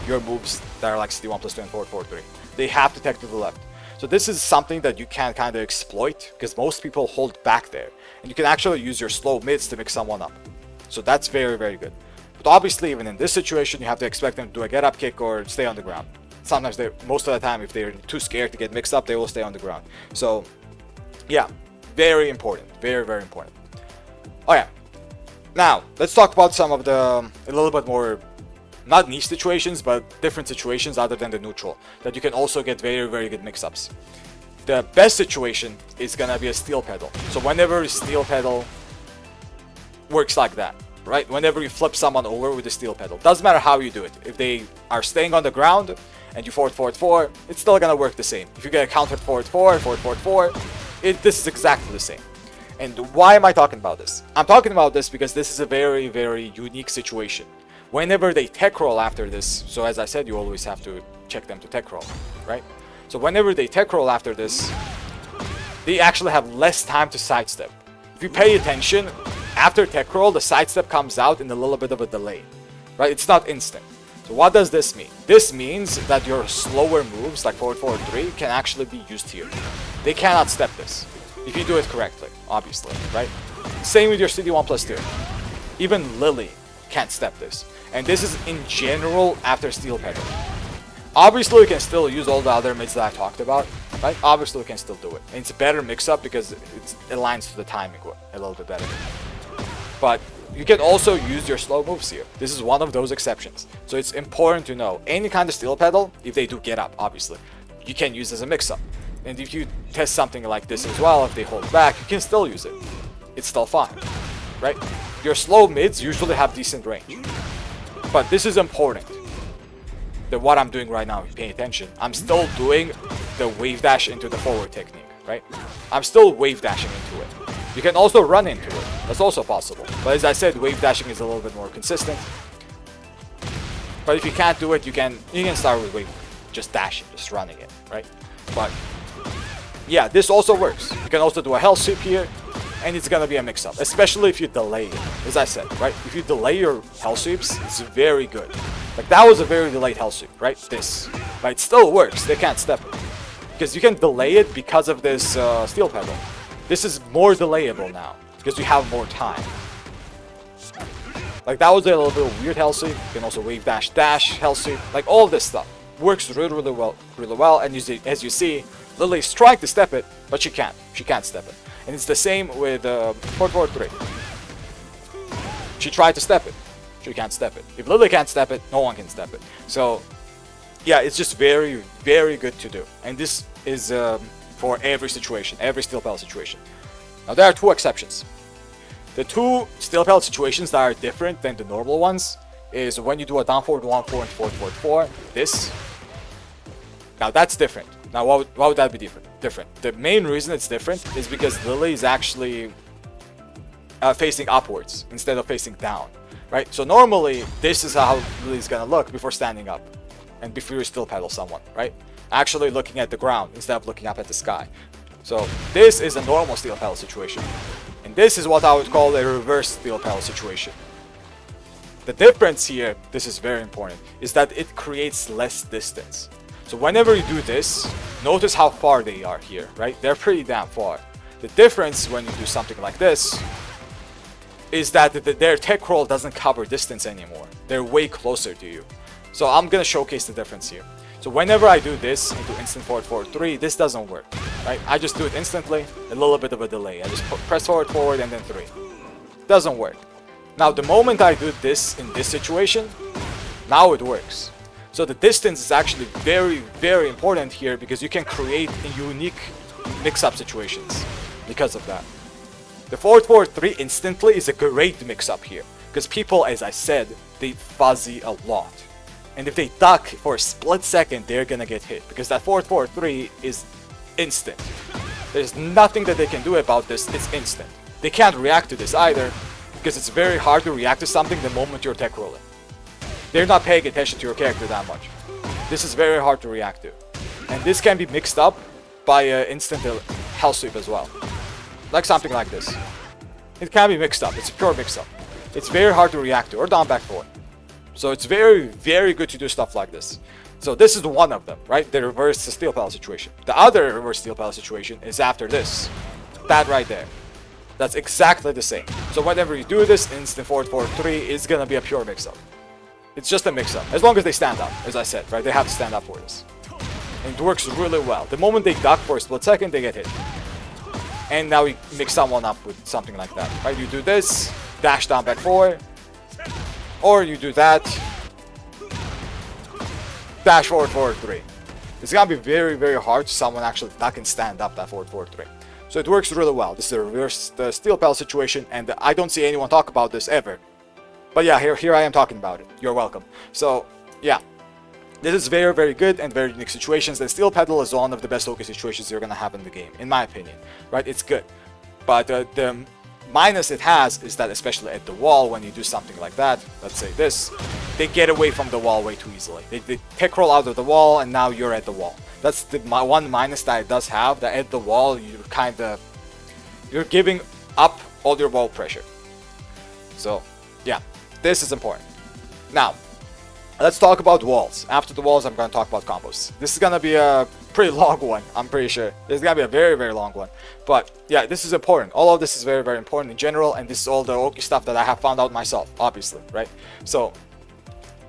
your moves that are like CD1+2 and 4-4-3. They have to tech to the left. So this is something that you can kind of exploit, because most people hold back there. And you can actually use your slow mids to mix someone up. So that's very, very good. But obviously, even in this situation, you have to expect them to do a get-up kick or stay on the ground. Sometimes, most of the time, if they're too scared to get mixed up, they will stay on the ground. So, yeah, very important. Very, very important. Oh yeah. Now, let's talk about some of the, a little bit more, not niche situations, but different situations other than the neutral, that you can also get very, very good mix-ups. The best situation is gonna be a steel pedal. So whenever a steel pedal works like that, right? Whenever you flip someone over with a steel pedal, doesn't matter how you do it. If they are staying on the ground and you forward 4, it's still gonna work the same. If you get a countered forward 4, this is exactly the same. And why am I talking about this? I'm talking about this because this is a very, very unique situation. Whenever they tech roll after this, so as I said, you always have to check them to tech roll, right? So whenever they tech roll after this, they actually have less time to sidestep. If you pay attention, after tech roll, the sidestep comes out in a little bit of a delay, right? It's not instant. So what does this mean? This means that your slower moves, like 4-4-3, can actually be used here. They cannot step this, if you do it correctly, obviously, right? Same with your CD1+2. Even Lily can't step this. And this is in general after steel pedal. Obviously, you can still use all the other mids that I talked about, right? Obviously, you can still do it. And it's a better mix-up because it aligns to the timing a little bit better. But you can also use your slow moves here. This is one of those exceptions. So it's important to know, any kind of steel pedal, if they do get up, obviously, you can use as a mix-up. And if you test something like this as well, if they hold back, you can still use it. It's still fine, right? Your slow mids usually have decent range. But this is important. That what I'm doing right now, if you pay attention, I'm still doing the wave dash into the forward technique, right? I'm still wave dashing into it. You can also run into it. That's also possible. But as I said, wave dashing is a little bit more consistent. But if you can't do it, you can start with wave, just dashing, just running it, right? But yeah, this also works. You can also do a hell sweep here, and it's gonna be a mix-up, especially if you delay it. As I said, right? If you delay your hell sweeps, it's very good. Like, that was a very delayed hell sweep, right? This. But it still works. They can't step it. Because you can delay it because of this steel pedal. This is more delayable now. Because you have more time. Like, that was a little bit of weird hell sweep. You can also wave dash, dash, hell sweep. Like, all of this stuff works really well. And as you see, Lily's trying to step it, but she can't. She can't step it. And it's the same with 4-4-3. She tried to step it. She can't step it. If Lily can't step it, no one can step it. So, yeah, it's just very good to do. And this is for every situation, every steel pedal situation. Now, there are two exceptions. The two steel pedal situations that are different than the normal ones is when you do a down forward 1-4 and forward 4-4. This. Now, that's different. Now, why would that be different? The main reason it's different is because Lily is actually facing upwards instead of facing down. Right, so normally this is how Lily's gonna look before standing up, and before you steel pedal someone, right? Actually looking at the ground instead of looking up at the sky. So this is a normal steel pedal situation, and this is what I would call a reverse steel pedal situation. The difference here, this is very important, is that it creates less distance. So whenever you do this, notice how far they are here, right? They're pretty damn far. The difference when you do something like this is that their tech roll doesn't cover distance anymore. They're way closer to you. So I'm gonna showcase the difference here. So whenever I do this into instant forward 4-3, this doesn't work, right? I just do it instantly, a little bit of a delay. I just press forward and then 3. Doesn't work. Now the moment I do this in this situation, now it works. So the distance is actually very important here because you can create unique mix-up situations because of that. The 4-4-3 instantly is a great mix-up here, because people, as I said, they fuzzy a lot. And if they duck for a split second, they're gonna get hit, because that 4-4-3 is instant. There's nothing that they can do about this, it's instant. They can't react to this either, because it's very hard to react to something the moment you're tech rolling. They're not paying attention to your character that much. This is very hard to react to. And this can be mixed up by instant hell sweep as well. Like something like this. It can be mixed up. It's a pure mix-up. It's very hard to react to, or down back forward. So it's very good to do stuff like this. So this is one of them, right? The reverse steel pedal situation. The other reverse steel pedal situation is after this. That right there. That's exactly the same. So whenever you do this, instant forward 4-3 is gonna be a pure mix-up. It's just a mix-up. As long as they stand up, as I said, right? They have to stand up for this. And it works really well. The moment they duck for a split second, they get hit. And now you mix someone up with something like that, right? You do this, dash down back forward, or you do that, dash forward 3. It's gonna be very hard to someone actually duck and stand up that forward 3. So it works really well. This is a reverse steel pedal situation, and I don't see anyone talk about this ever. But yeah, here I am talking about it. You're welcome. So yeah. This is very good and very unique situations. The steel pedal is one of the best focus situations you're gonna have in the game, in my opinion. Right? It's good, but the minus it has is that, especially at the wall, when you do something like that, let's say this, they get away from the wall way too easily. They tech roll out of the wall, and now you're at the wall. That's the one minus that it does have. That at the wall, you're giving up all your wall pressure. So yeah, this is important. Now, Let's talk about walls. After the walls, I'm going to talk about combos. This is going to be a pretty long one, I'm pretty sure. This is going to be a very, very long one. But yeah, this is important. All of this is very, very important in general. And this is all the Oki stuff that I have found out myself, obviously, right? So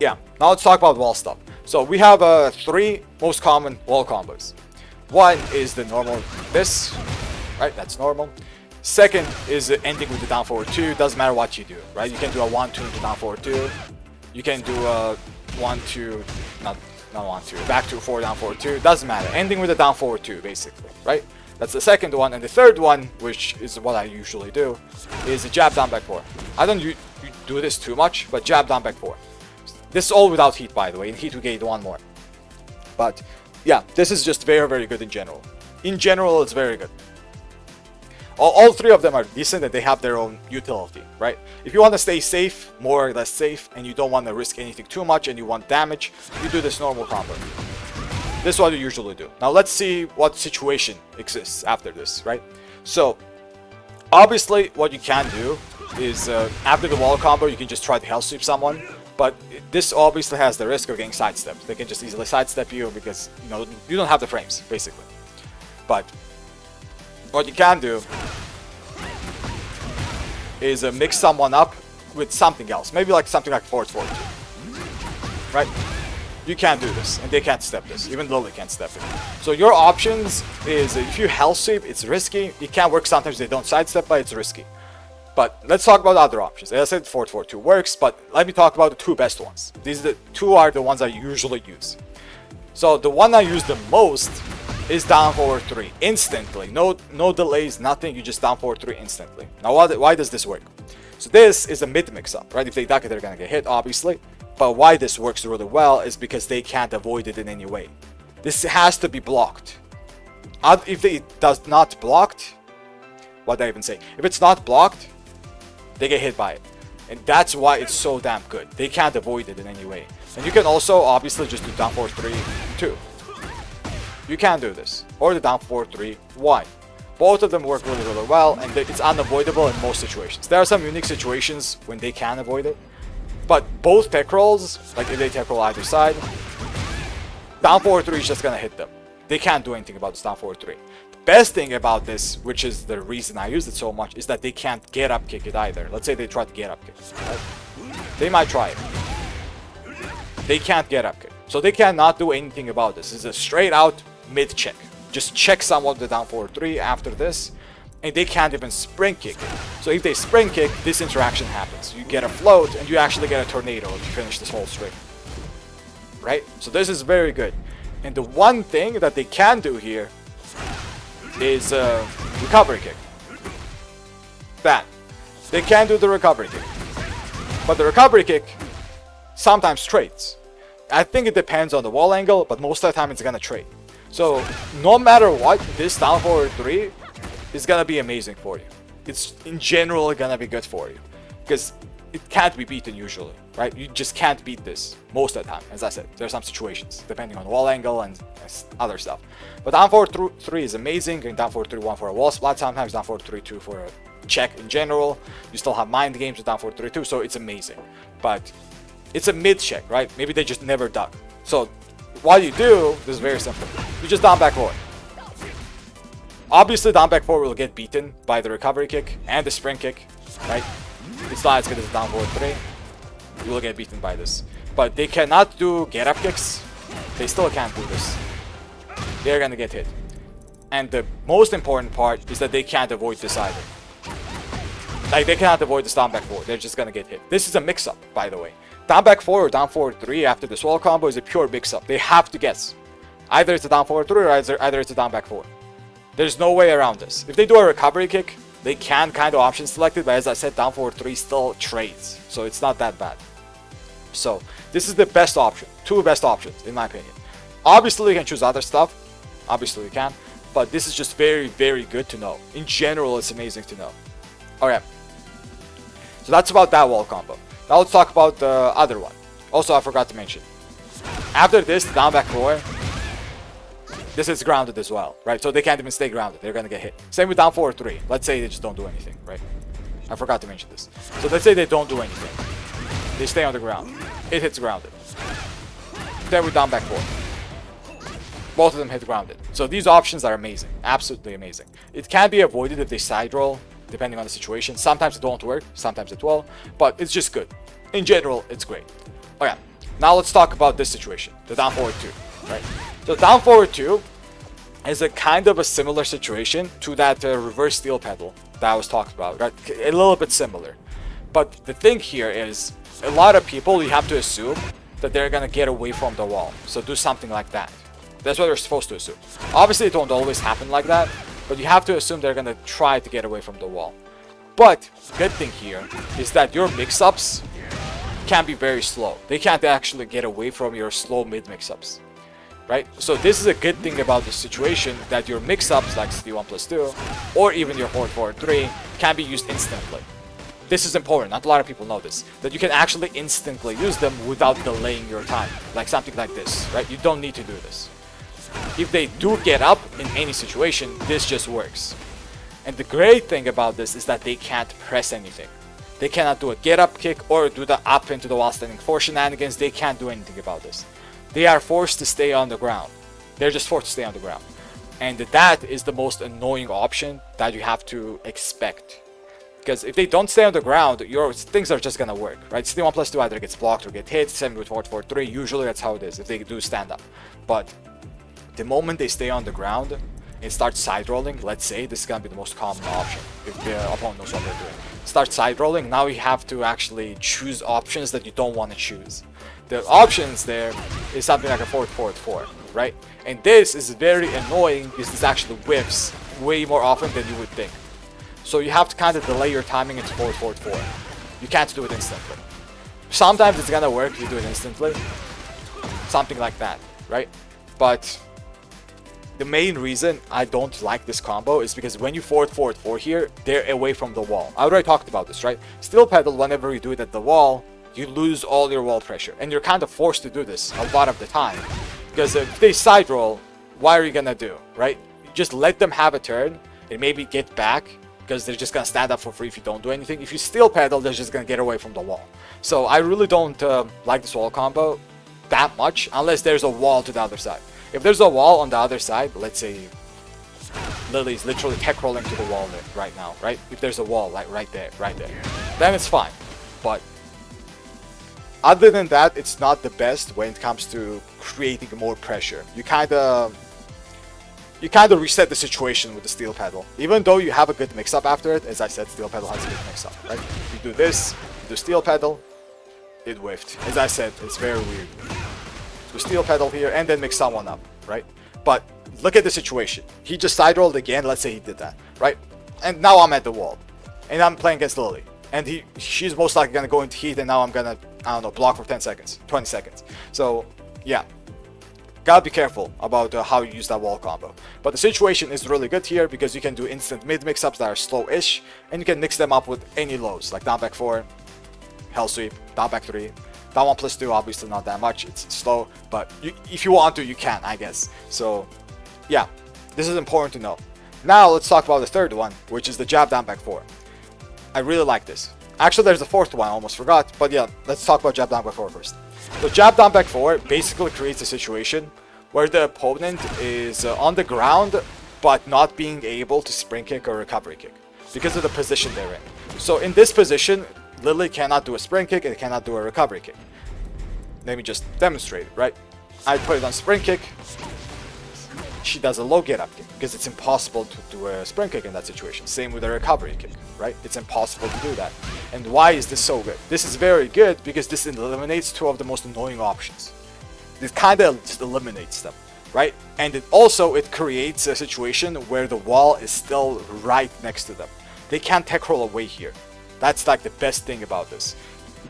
yeah, now let's talk about wall stuff. So we have 3 most common wall combos. One is the normal this, right? That's normal. Second is ending with the down forward 2. Doesn't matter what you do, right? You can do a 1-2 into down forward 2. You can do a 1-2, not 1-2, back to 4 down forward 2. Doesn't matter. Ending with a down forward 2, basically, right? That's the second one. And the third one, which is what I usually do, is a jab down back 4. I don't you do this too much, but jab down back 4. This is all without heat, by the way. In heat, we get 1 more. But yeah, this is just very, very good in general. In general, it's very good. All 3 of them are decent and they have their own utility, right? If you want to stay safe, more or less safe, and you don't want to risk anything too much and you want damage, you do this normal combo. This is what you usually do. Now let's see what situation exists after this, right? So, obviously, what you can do is after the wall combo, you can just try to hell sweep someone. But this obviously has the risk of getting sidestepped. They can just easily sidestep you because, you know, you don't have the frames, basically. But what you can do is mix someone up with something else. Maybe like something like forward 4-2. Right? You can't do this, and they can't step this. Even Lily can't step it. So your options is if you hell sweep, it's risky. It can work sometimes. They don't sidestep, but it's risky. But let's talk about other options. As I said, 4-4-2 works, but let me talk about the 2 best ones. These are the 2 are the ones I usually use. So the one I use the most is down forward 3 instantly. No delays, nothing. You just down forward 3 instantly. Now why does this work? So this is a mid mix-up, right? If they duck it, they're gonna get hit, obviously. But why this works really well is because they can't avoid it in any way. This has to be blocked. If it does not blocked, what did I even say? If it's not blocked, they get hit by it. And that's why it's so damn good. They can't avoid it in any way. And you can also obviously just do down forward 3-2. You can do this. Or the down forward 3-1. Both of them work really, really well, and it's unavoidable in most situations. There are some unique situations when they can avoid it. But both tech rolls, like if they tech roll either side, down forward 3 is just gonna hit them. They can't do anything about this down forward 3. Best thing about this, which is the reason I use it so much, is that they can't get up kick it either. Let's say they try to get up kick, right? They might try it. They can't get up kick. So they cannot do anything about this. It's a straight out mid check. Just check someone with the down forward 3 after this, and they can't even spring kick it. So if they spring kick, this interaction happens. You get a float, and you actually get a tornado if you finish this whole string. Right? So this is very good. And the one thing that they can do here is recovery kick. That. They can do the recovery kick. But the recovery kick sometimes trades. I think it depends on the wall angle, but most of the time it's gonna trade. So no matter what, this down forward 3 is gonna be amazing for you. It's in general gonna be good for you. Because it can't be beaten usually, right? You just can't beat this most of the time. As I said, there are some situations depending on the wall angle and other stuff. But down forward 3 is amazing, and down forward 3-1 for a wall splat sometimes, down forward 3-2 for a check in general. You still have mind games with down forward 3-2, so it's amazing. But it's a mid check, right? Maybe they just never duck. So what you do, this is very simple. You just down back 4. Obviously down back 4 will get beaten by the recovery kick and the spring kick, right? It's not as good as the down forward 3. You will get beaten by this. But they cannot do get up kicks. They still can't do this. They're gonna get hit. And the most important part is that they can't avoid this either. Like, they cannot avoid this down back 4. They're just gonna get hit. This is a mix-up, by the way. Down back 4 or down forward 3 after this wall combo is a pure mix-up. They have to guess. Either it's a down forward 3 or either it's a down back 4. There's no way around this. If they do a recovery kick, they can kind of option select it, but as I said, down forward 3 still trades. So it's not that bad. So this is the best option. 2 best options, in my opinion. Obviously, you can choose other stuff. Obviously, you can. But this is just very, very good to know. In general, it's amazing to know. Okay. So that's about that wall combo. Now let's talk about the other one. Also, I forgot to mention. After this, down back 4, this is grounded as well, right? So they can't even stay grounded. They're gonna get hit. Same with down forward 3. Let's say they just don't do anything, right? I forgot to mention this. So let's say they don't do anything. They stay on the ground. It hits grounded. then we're down back 4. Both of them hit grounded. So these options are amazing. Absolutely amazing. It can be avoided if they side roll, depending on the situation. Sometimes it won't work, sometimes it will, but it's just good. In general, it's great. Okay, now let's talk about this situation, the down forward 2, right? So down forward 2 is a kind of a similar situation to that reverse steel pedal that I was talking about, right? A little bit similar. But the thing here is, a lot of people, you have to assume that they're gonna get away from the wall. So do something like that. That's what you're supposed to assume. Obviously, it won't always happen like that, but you have to assume they're gonna try to get away from the wall. But good thing here is that your mix-ups can be very slow. They can't actually get away from your slow mid mix-ups, right? So this is a good thing about this situation, that your mix-ups like CD1+2 or even your forward 3 can be used instantly. This is important, not a lot of people know this, that you can actually instantly use them without delaying your time, like something like this, right? You don't need to do this. If they do get up in any situation, this just works. And the great thing about this is that they can't press anything. They cannot do a get up kick or do the up into the wall standing 4 shenanigans. They can't do anything about this. They are forced to stay on the ground. They're just forced to stay on the ground. And that is the most annoying option that you have to expect. Because if they don't stay on the ground, your things are just gonna work, right? CD1+2 either gets blocked or get hit, same with forward 3. Usually that's how it is, if they do stand up. But the moment they stay on the ground and start side rolling, let's say, this is gonna be the most common option if the opponent knows what they're doing. Start side rolling, now you have to actually choose options that you don't want to choose. The options there is something like a forward 4, right? And this is very annoying because this actually whiffs way more often than you would think. So you have to kind of delay your timing into forward 4. You can't do it instantly. Sometimes it's gonna work if you do it instantly. Something like that, right? But the main reason I don't like this combo is because when you forward 4 here, they're away from the wall. I already talked about this, right? Steel pedal, whenever you do it at the wall, you lose all your wall pressure. And you're kind of forced to do this a lot of the time. Because if they side roll, what are you gonna do, right? You just let them have a turn and maybe get back, because they're just gonna stand up for free if you don't do anything. If you steel pedal, they're just gonna get away from the wall. So I really don't like this wall combo that much, unless there's a wall to the other side. If there's a wall on the other side, let's say Lily's literally tech rolling to the wall right now, right? If there's a wall like right there, then it's fine. But other than that, it's not the best when it comes to creating more pressure. You kind of reset the situation with the steel pedal. Even though you have a good mix-up after it, as I said, steel pedal has a good mix-up, right? You do this, you do steel pedal, it whiffed. As I said, it's very weird. Do steel pedal here and then mix someone up, right? But look at the situation. He just side rolled again, let's say he did that, right? And now I'm at the wall. And I'm playing against Lily. And she's most likely gonna go into heat, and now I'm gonna, I don't know, block for 10 seconds, 20 seconds. So, yeah. Gotta be careful about how you use that wall combo. But the situation is really good here because you can do instant mid mix-ups that are slow-ish, and you can mix them up with any lows, like down back 4, hell sweep, down back 3. Down 1+2, obviously not that much, it's slow, but if you want to, you can, I guess. So, yeah, this is important to know. Now, let's talk about the third one, which is the jab down back 4. I really like this. Actually, there's a fourth one, I almost forgot, but yeah, let's talk about jab down back 4 first. So jab down back 4 basically creates a situation where the opponent is on the ground, but not being able to spring kick or recovery kick because of the position they're in. So in this position, Lily cannot do a spring kick and cannot do a recovery kick. Let me just demonstrate it, right? I put it on spring kick. She does a low get up kick because it's impossible to do a spring kick in that situation. Same with a recovery kick, right? It's impossible to do that. And why is this so good? This is very good because this eliminates 2 of the most annoying options. It kind of just eliminates them, right? And it creates a situation where the wall is still right next to them. They can't tech roll away here. That's like the best thing about this.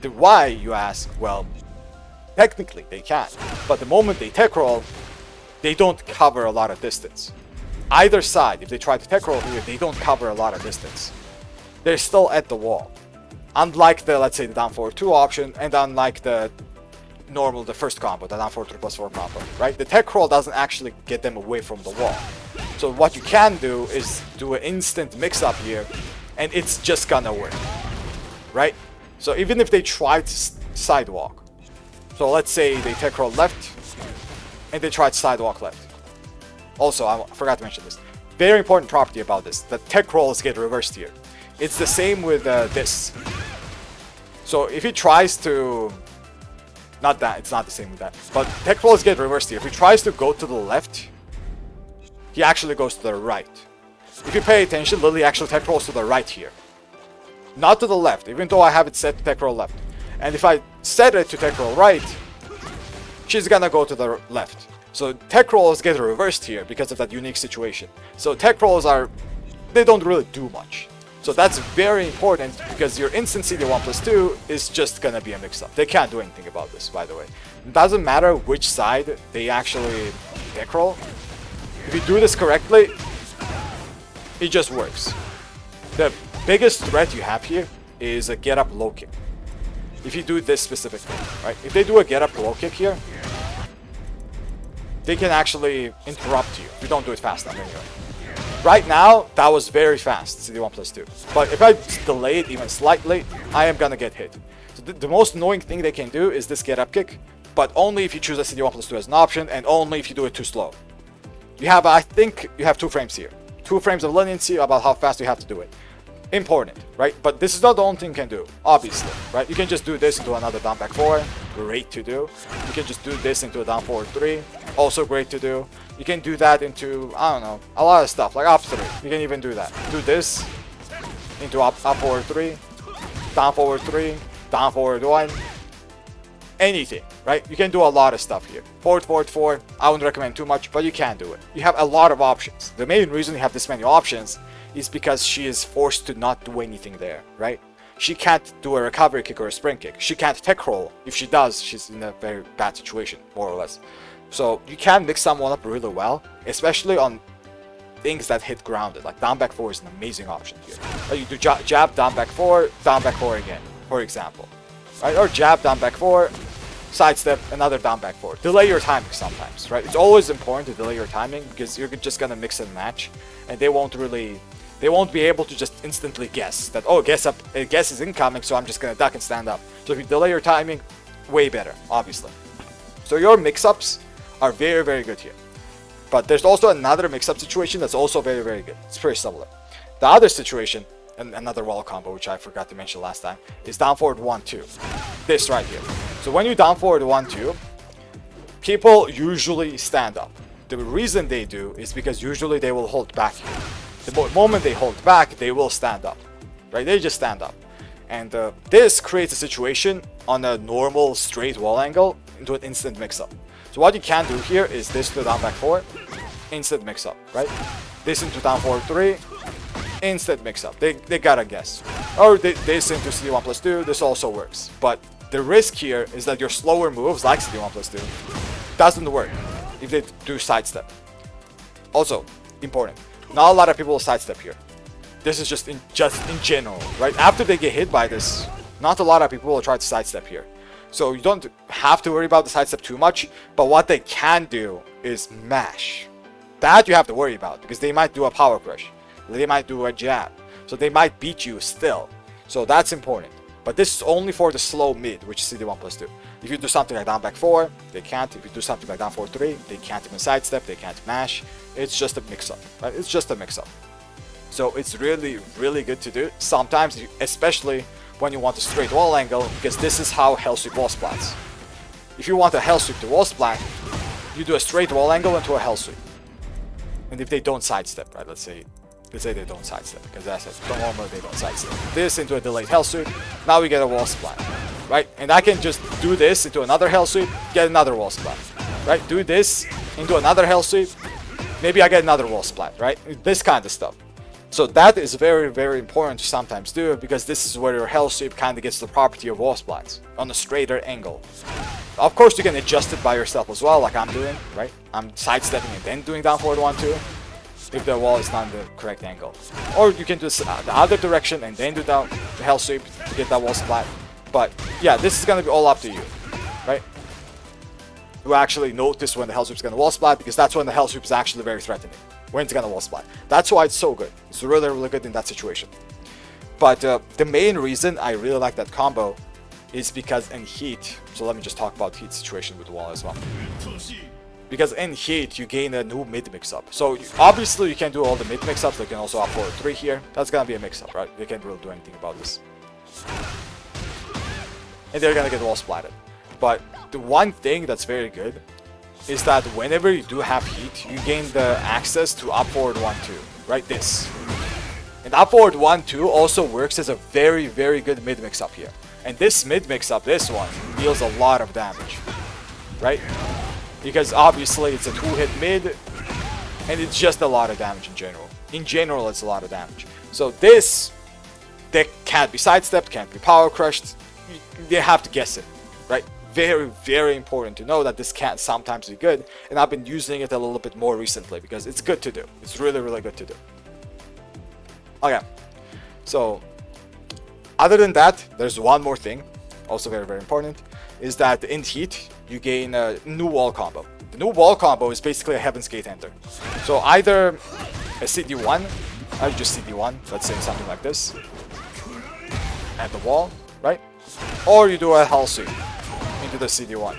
The why, you ask, well, technically they can, but the moment they tech roll, they don't cover a lot of distance. Either side, if they try to tech roll here, they don't cover a lot of distance. They're still at the wall. Unlike the, let's say, the down forward 2 option, and unlike the first combo, the down forward 3+4 combo, right? The tech roll doesn't actually get them away from the wall. So what you can do is do an instant mix-up here, and it's just gonna work, right? So even if they try to sidewalk, so let's say they tech roll left, and they try to sidewalk left. Also, I forgot to mention this. Very important property about this, the tech rolls get reversed here. It's the same with this. So if he tries to... Not that, it's not the same with that. But tech rolls get reversed here. If he tries to go to the left, he actually goes to the right. If you pay attention, Lily actually tech rolls to the right here. Not to the left, even though I have it set to tech roll left. And if I set it to tech roll right, she's gonna go to the left. So tech rolls get reversed here because of that unique situation. So tech rolls are, they don't really do much. So that's very important because your instant CD1 plus 2 is just gonna be a mix-up. They can't do anything about this, by the way. It doesn't matter which side they actually tech roll. If you do this correctly, it just works. The biggest threat you have here is a get up low kick. If you do this specifically, right? If they do a get up low kick here, they can actually interrupt you if you don't do it fast enough anyway. Right now, that was very fast, CD1 plus 2. But if I delay it even slightly, I am gonna get hit. So the most annoying thing they can do is this get up kick, but only if you choose a CD1 plus 2 as an option, and only if you do it too slow. You have, I think, you have 2 frames here. 2 frames of leniency about how fast you have to do it. Important, right? But this is not the only thing you can do, obviously, right? You can just do this into another down back 4, great to do. You can just do this into a down forward 3, also great to do. You can do that into, I don't know, a lot of stuff, like up 3. You can even do that. Do this into up forward 3, down forward 3, down forward 1. Anything, right? You can do a lot of stuff here. Forward 4, I wouldn't recommend too much, but you can do it. You have a lot of options. The main reason you have this many options is because she is forced to not do anything there, right? She can't do a recovery kick or a sprint kick. She can't tech roll. If she does, she's in a very bad situation, more or less. So you can mix someone up really well, especially on things that hit grounded. Like down back 4 is an amazing option here. You do jab, down back 4 again, for example. Right? Or jab, down back 4, sidestep, another down back 4. Delay your timing sometimes, right? It's always important to delay your timing because you're just gonna mix and match, and they won't be able to just instantly guess that, oh, guess is incoming, so I'm just gonna duck and stand up. So if you delay your timing, way better, obviously. So your mix-ups are very, very good here. But there's also another mix-up situation that's also very, very good. It's pretty similar. The other situation, and another wall combo, which I forgot to mention last time, is down forward 1-2. This right here. So when you down forward 1-2, people usually stand up. The reason they do is because usually they will hold back here. The moment they hold back, they will stand up, right? They just stand up. And this creates a situation on a normal straight wall angle into an instant mix-up. So what you can do here is this to down back 4, instant mix-up, right? This into down forward 3, instant mix-up. They gotta guess. Or this into CD1 plus 2, this also works. But the risk here is that your slower moves, like CD1 plus 2, doesn't work if they do sidestep. Also, important. Not a lot of people will sidestep here. This is just in general, right? After they get hit by this, not a lot of people will try to sidestep here. So you don't have to worry about the sidestep too much, but what they can do is mash. That you have to worry about, because they might do a power crush. They might do a jab. So they might beat you still. So that's important. But this is only for the slow mid, which is CD1 plus 2. If you do something like down back 4, they can't. If you do something like down forward 3, they can't even sidestep, they can't mash. It's just a mix-up, right? It's just a mix-up. So it's really, really good to do. Sometimes, especially when you want a straight wall angle, because this is how hell sweep wall splats. If you want a hell sweep to wall splat, you do a straight wall angle into a hell sweep. And if they don't sidestep, right? Let's say they don't sidestep, because that's it. Normally they don't sidestep. This into a delayed hell sweep. Now we get a wall splat, right? And I can just do this into another hell sweep, get another wall splat, right? Do this into another hell sweep, maybe I get another wall splat, right? This kind of stuff. So that is very, very important to sometimes do, because this is where your hell sweep kind of gets the property of wall splats on a straighter angle. Of course, you can adjust it by yourself as well, like I'm doing, right? I'm sidestepping and then doing down forward 1-2. If the wall is not in the correct angle. Or you can do the other direction and then do down the hell sweep to get that wall splat. But yeah, this is going to be all up to you, right? You actually notice when the hell sweep is going to wall splat, because that's when the hell sweep is actually very threatening. When it's going to wall splat. That's why it's so good. It's really, really good in that situation. But the main reason I really like that combo is because in heat, so let me just talk about heat situation with the wall as well. because in heat you gain a new mid mix-up. So obviously you can do all the mid mix-ups. They can also up forward 3 here. That's gonna be a mix-up, right? They can't really do anything about this. And they're gonna get wall splatted. But the one thing that's very good is that whenever you do have heat, you gain the access to up forward 1-2, right? This. And up forward 1-2 also works as a very, very good mid mix-up here. And this mid mix-up, this one, deals a lot of damage, right? Because obviously it's a 2-hit mid, and it's just a lot of damage in general. In general, it's a lot of damage. So this deck can't be sidestepped, can't be power crushed. They have to guess it, right? Very, very important to know that this can sometimes be good, and I've been using it a little bit more recently because it's good to do. It's really, really good to do. Okay, so other than that, there's one more thing, also very, very important, is that in heat, you gain a new wall combo. The new wall combo is basically a Heaven's Gate enter. So either a CD1, I just CD1, let's say something like this, at the wall, right? Or you do a Hell Sweep into the CD1.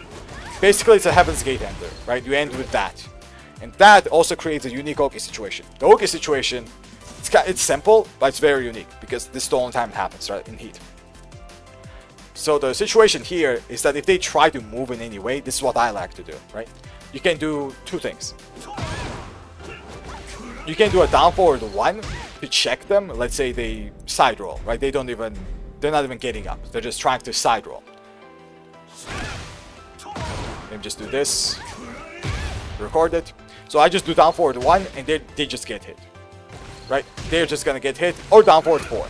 Basically, it's a Heaven's Gate enter, right? You end with that. And that also creates a unique Oki situation. The Oki situation, it's simple, but it's very unique because this is the only time it happens, right, in heat. So the situation here is that if they try to move in any way, this is what I like to do, right? You can do two things. You can do a down forward 1 to check them. Let's say they side roll, right? They're not even getting up. They're just trying to side roll. Let me just do this. Record it. So I just do down forward 1 and they just get hit. Right? They're just gonna get hit, or down forward 4.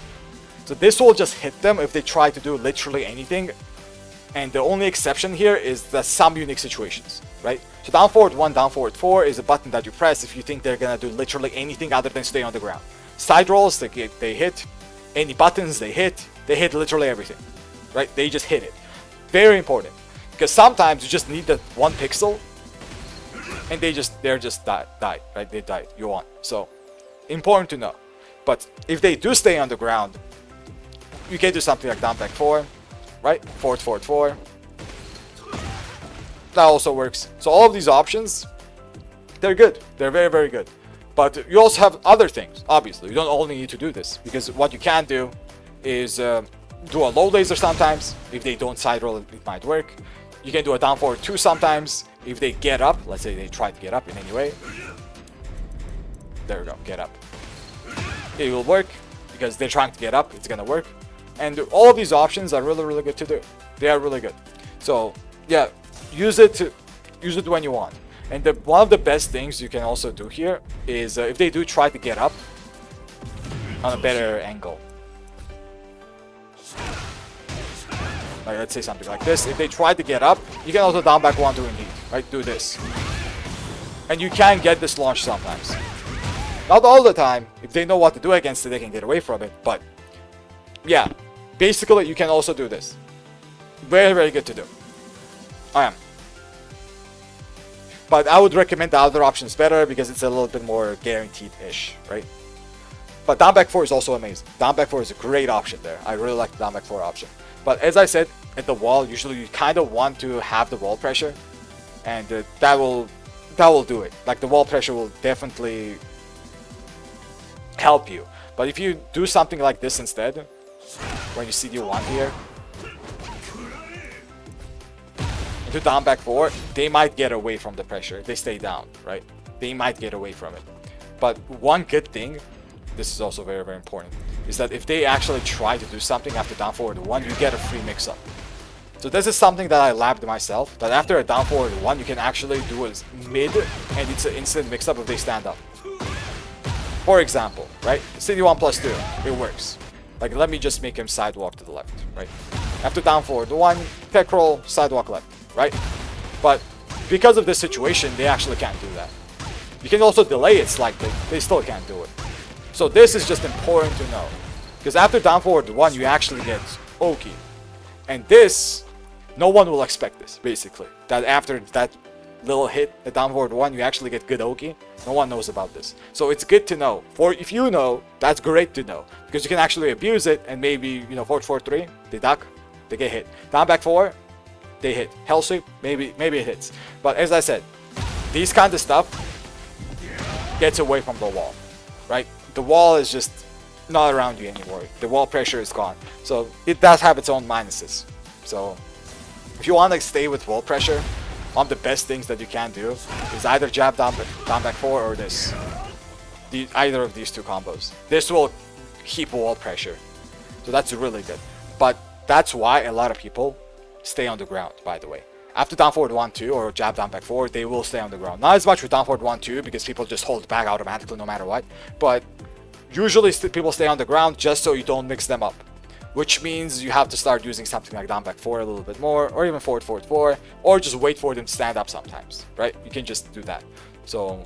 So this will just hit them if they try to do literally anything. And the only exception here is that some unique situations, right? So down forward 1, down forward 4 is a button that you press if you think they're gonna do literally anything other than stay on the ground. Side rolls, they hit. Any buttons, they hit literally everything, right? They just hit it. Very important, because sometimes you just need that 1 pixel, and they're just died, right? They died. You won. So important to know. But if they do stay on the ground, you can do something like down back 4, right? Forward forward 4. That also works. So all of these options, they're good. They're very, very good. But you also have other things. Obviously, you don't only need to do this, because what you can do is do a low laser sometimes. If they don't side roll, it might work. You can do a down forward 2 sometimes. If they get up, let's say they try to get up in any way. There we go, get up. It will work because they're trying to get up. It's gonna work. And all of these options are really, really good to do. They are really good. So yeah, use it when you want. And one of the best things you can also do here is if they do try to get up on a better angle. Like, let's say something like this. If they try to get up, you can also down back 1 doing heat, right? Do this. And you can get this launch sometimes. Not all the time. If they know what to do against it, they can get away from it. But yeah, basically you can also do this. Very, very good to do. But I would recommend the other options better because it's a little bit more guaranteed-ish, right? But down back 4 is also amazing. Down back 4 is a great option there. I really like the down back 4 option. But as I said, at the wall, usually you kind of want to have the wall pressure, and that will do it. Like, the wall pressure will definitely help you. But if you do something like this instead, when you CD1 here, into down back 4, they might get away from the pressure. They stay down, right? They might get away from it. But one good thing, this is also very, very important, is that if they actually try to do something after down forward 1, you get a free mix-up. So this is something that I labbed myself, that after a down forward 1, you can actually do a mid, and it's an instant mix-up if they stand up. For example, right? CD1 plus 2, it works. Like, let me just make him sidewalk to the left, right? After down forward 1, tech roll, sidewalk left, right? But because of this situation, they actually can't do that. You can also delay it slightly, they still can't do it. So this is just important to know. Because after down forward 1, you actually get Oki. And this, no one will expect this, basically. That after that little hit, the down forward 1, you actually get good Oki. No one knows about this. So it's good to know. If you know, that's great to know. Because you can actually abuse it and maybe, forward 4-3, they duck, they get hit. Down back 4, they hit. Hell sweep, maybe it hits. But as I said, these kind of stuff gets away from the wall, right? The wall is just not around you anymore. The wall pressure is gone. So it does have its own minuses. So if you want to stay with wall pressure, one of the best things that you can do is either jab down back 4 or this. Either of these two combos. This will keep wall pressure. So that's really good. But that's why a lot of people stay on the ground, by the way. After down forward 1-2 or jab down back 4, they will stay on the ground. Not as much with down forward 1-2 because people just hold back automatically no matter what. But usually people stay on the ground just so you don't mix them up. Which means you have to start using something like down back 4 a little bit more, or even forward 4, or just wait for them to stand up sometimes, right? You can just do that. So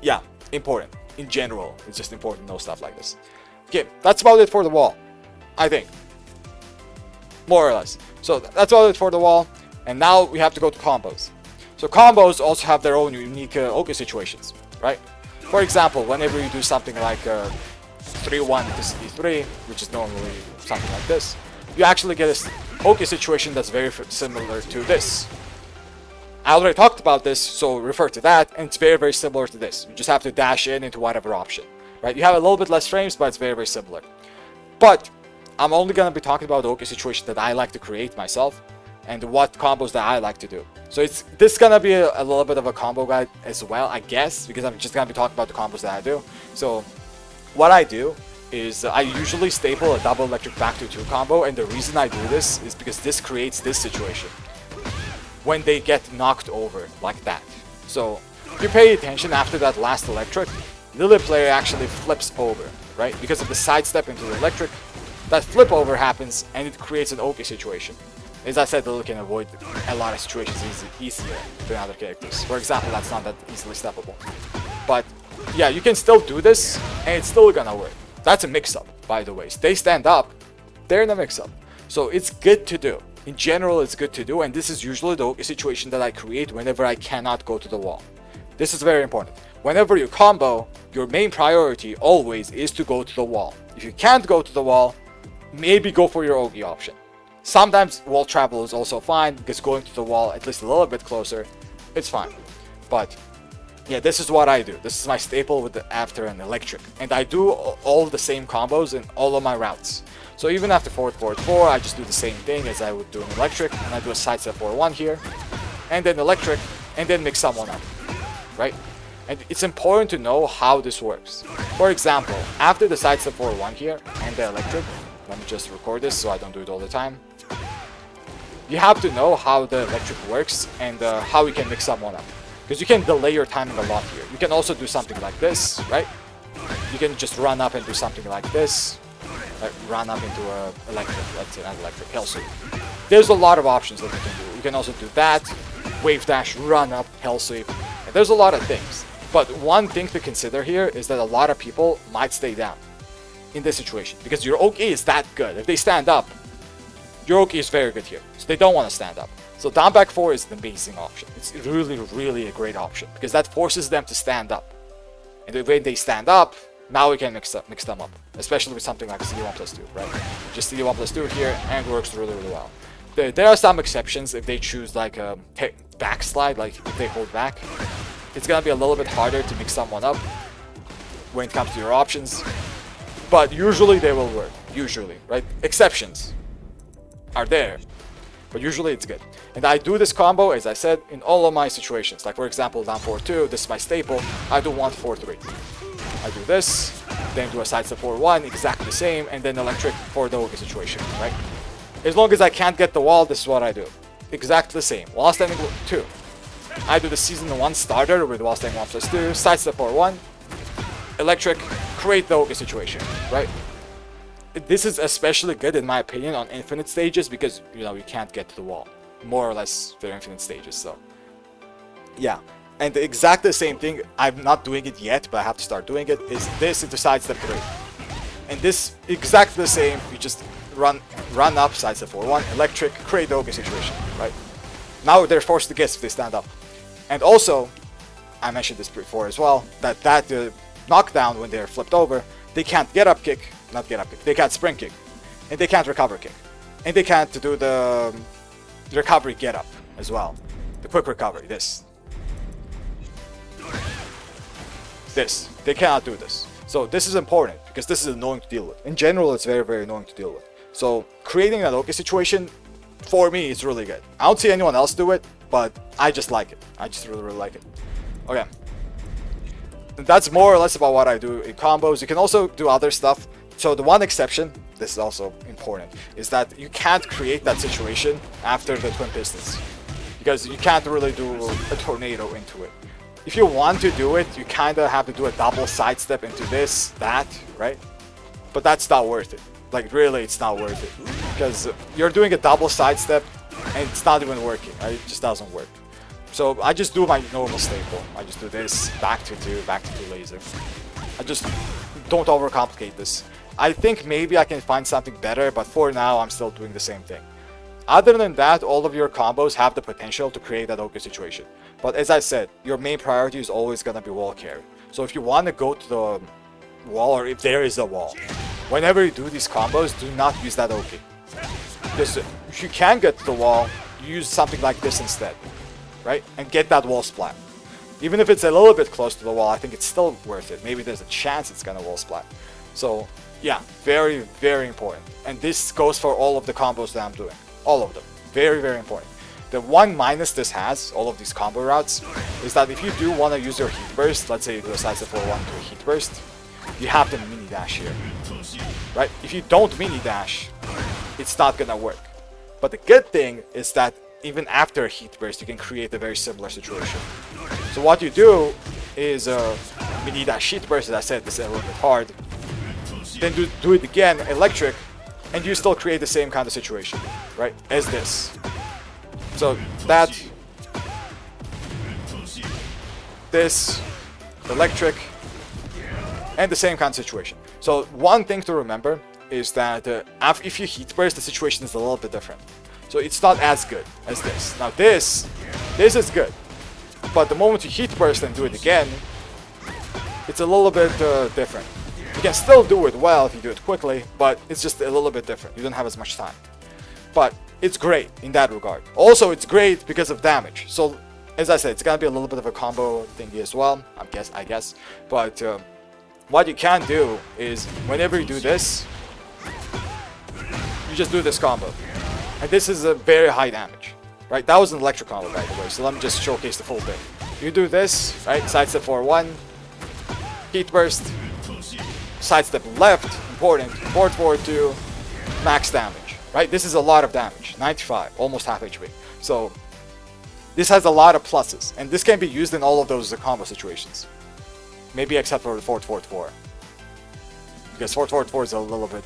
yeah, important. In general, it's just important to know stuff like this. Okay, that's about it for the wall, I think. More or less. So that's about it for the wall. And now we have to go to combos. So combos also have their own unique Oki situations, right? For example, whenever you do something like 3-1 to CD3, which is normally something like this, you actually get an Oki situation that's very similar to this. I already talked about this, so refer to that, and it's very, very similar to this. You just have to dash into whatever option, right? You have a little bit less frames, but it's very, very similar. But I'm only going to be talking about the Oki situation that I like to create myself, and what combos that I like to do. So this is going to be a little bit of a combo guide as well, I guess, because I'm just going to be talking about the combos that I do. So what I do is I usually staple a double electric back to 2 combo, and the reason I do this is because this creates this situation when they get knocked over like that. So if you pay attention, after that last electric, Lily player actually flips over, right? Because of the sidestep into the electric, that flip over happens and it creates an Oki situation. As I said, Lily can avoid a lot of situations easier than other characters. For example, that's not that easily steppable. But yeah, you can still do this and it's still gonna work. That's a mix-up, by the way. They stand up, they're in a mix-up. So it's good to do. In general, it's good to do, and this is usually the situation that I create whenever I cannot go to the wall. This is very important. Whenever you combo, your main priority always is to go to the wall. If you can't go to the wall, maybe go for your Ogi option. Sometimes wall travel is also fine, because going to the wall at least a little bit closer, it's fine. But yeah, this is what I do. This is my staple with after an electric. And I do all the same combos in all of my routes. So even after forward 4, I just do the same thing as I would do an electric, and I do a side step 4-1 here, and then electric, and then mix someone up, right? And it's important to know how this works. For example, after the side step 4-1 here, and the electric, let me just record this so I don't do it all the time. You have to know how the electric works, and how you can mix someone up. Because you can delay your timing a lot here. You can also do something like this, right? You can just run up and do something like this. Run up into a electric, let's say an electric hell sweep. There's a lot of options that you can do. You can also do that, wave dash, run up, hell sweep. And there's a lot of things. But one thing to consider here is that a lot of people might stay down in this situation because your Oki is that good. If they stand up, your Oki is very good here. So they don't want to stand up. So down back 4 is an amazing option. It's really, really a great option because that forces them to stand up. And when they stand up, now we can mix them up, especially with something like CD1+2, right? Just CD1+2 here, and it works really, really well. There are some exceptions if they choose like a backslide, like if they hold back. It's gonna be a little bit harder to mix someone up when it comes to your options, but usually they will work, usually, right? Exceptions are there, but usually it's good. And I do this combo, as I said, in all of my situations. Like for example, down 4-2, this is my staple, I do 1-4-3. I do this, then do a side step 4-1, exactly the same, and then electric for the Oki situation, right? As long as I can't get the wall, this is what I do. Exactly the same. While standing 2. I do the season 1 starter with while standing 1+2, side step 4-1, electric, create the Oki situation, right? This is especially good in my opinion on infinite stages because, you know, you can't get to the wall. More or less, they're infinite stages, so yeah. And exactly the same thing, I'm not doing it yet, but I have to start doing it, is this into side step 3. And this, exactly the same, you just run up, side step 4-1, electric, create the Oki situation, right? Now they're forced to guess if they stand up. And also, I mentioned this before as well, that knockdown when they're flipped over, they can't get up kick, not get up kick, they can't sprint kick, and they can't recover kick. And they can't do the recovery get up as well. The quick recovery, this. this. They cannot do this. So this is important because this is annoying to deal with. In general, it's very, very annoying to deal with. So creating an OK situation, for me, is really good. I don't see anyone else do it, but I just like it. I just really, really like it. Okay. That's more or less about what I do in combos. You can also do other stuff. So the one exception, this is also important, is that you can't create that situation after the twin pistons, because you can't really do a tornado into it. If you want to do it, you kind of have to do a double sidestep into this, that, right? But that's not worth it. Like, really, it's not worth it, because you're doing a double sidestep and it's not even working. Right? It just doesn't work. So I just do my normal staple. I just do this, back to 2 laser. I just don't overcomplicate this. I think maybe I can find something better, but for now I'm still doing the same thing. Other than that, all of your combos have the potential to create that OK situation. But as I said, your main priority is always gonna be wall carry. So if you want to go to the wall, or if there is a wall, whenever you do these combos, do not use that OK. Because if you can get to the wall, use something like this instead, right? And get that wall splat. Even if it's a little bit close to the wall, I think it's still worth it. Maybe there's a chance it's gonna wall splat. So yeah, very, very important. And this goes for all of the combos that I'm doing. All of them. Very, very important. The one minus this has, all of these combo routes, is that if you do want to use your heat burst, let's say you do a sidestep 4-1 to a heat burst, you have to mini dash here. Right? If you don't mini dash, it's not gonna work. But the good thing is that even after a heat burst, you can create a very similar situation. So what you do is mini dash heat burst, as I said, this is a little bit hard. Then do it again, electric, and you still create the same kind of situation, right, as this. So that, this, electric, and the same kind of situation. So one thing to remember is that if you heat burst, the situation is a little bit different. So it's not as good as this. Now this is good, but the moment you heat burst and do it again, it's a little bit different. You can still do it well if you do it quickly, but it's just a little bit different. You don't have as much time. But it's great in that regard. Also, it's great because of damage. So, as I said, it's gonna be a little bit of a combo thingy as well, I guess. But what you can do is, whenever you do this, you just do this combo. And this is a very high damage, right? That was an electric combo, by the way, so let me just showcase the full thing. You do this, right? Sidestep 4-1, heat burst, sidestep left, important, forward 2, max damage, right? This is a lot of damage, 95, almost half HP. So this has a lot of pluses, and this can be used in all of those combo situations. Maybe except for the forward 4, because forward 4 is a little bit,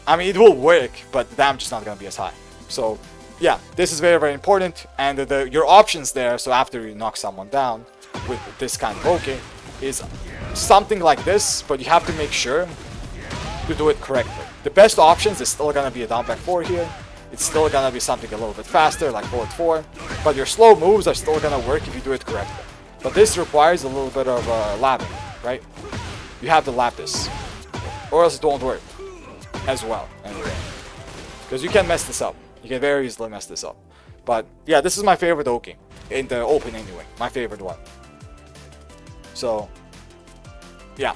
I mean, it will work, but the damage is not going to be as high. So yeah, this is very, very important, and your options there, so after you knock someone down with this kind of OK, is something like this, but you have to make sure to do it correctly. The best options is still gonna be a down back 4 here. It's still gonna be something a little bit faster, like forward 4, but your slow moves are still gonna work if you do it correctly. But this requires a little bit of lapping, right? You have to lap this, or else it won't work as well, anyway. Because you can mess this up. You can very easily mess this up. But yeah, this is my favorite Oki in the open anyway. My favorite one. So yeah.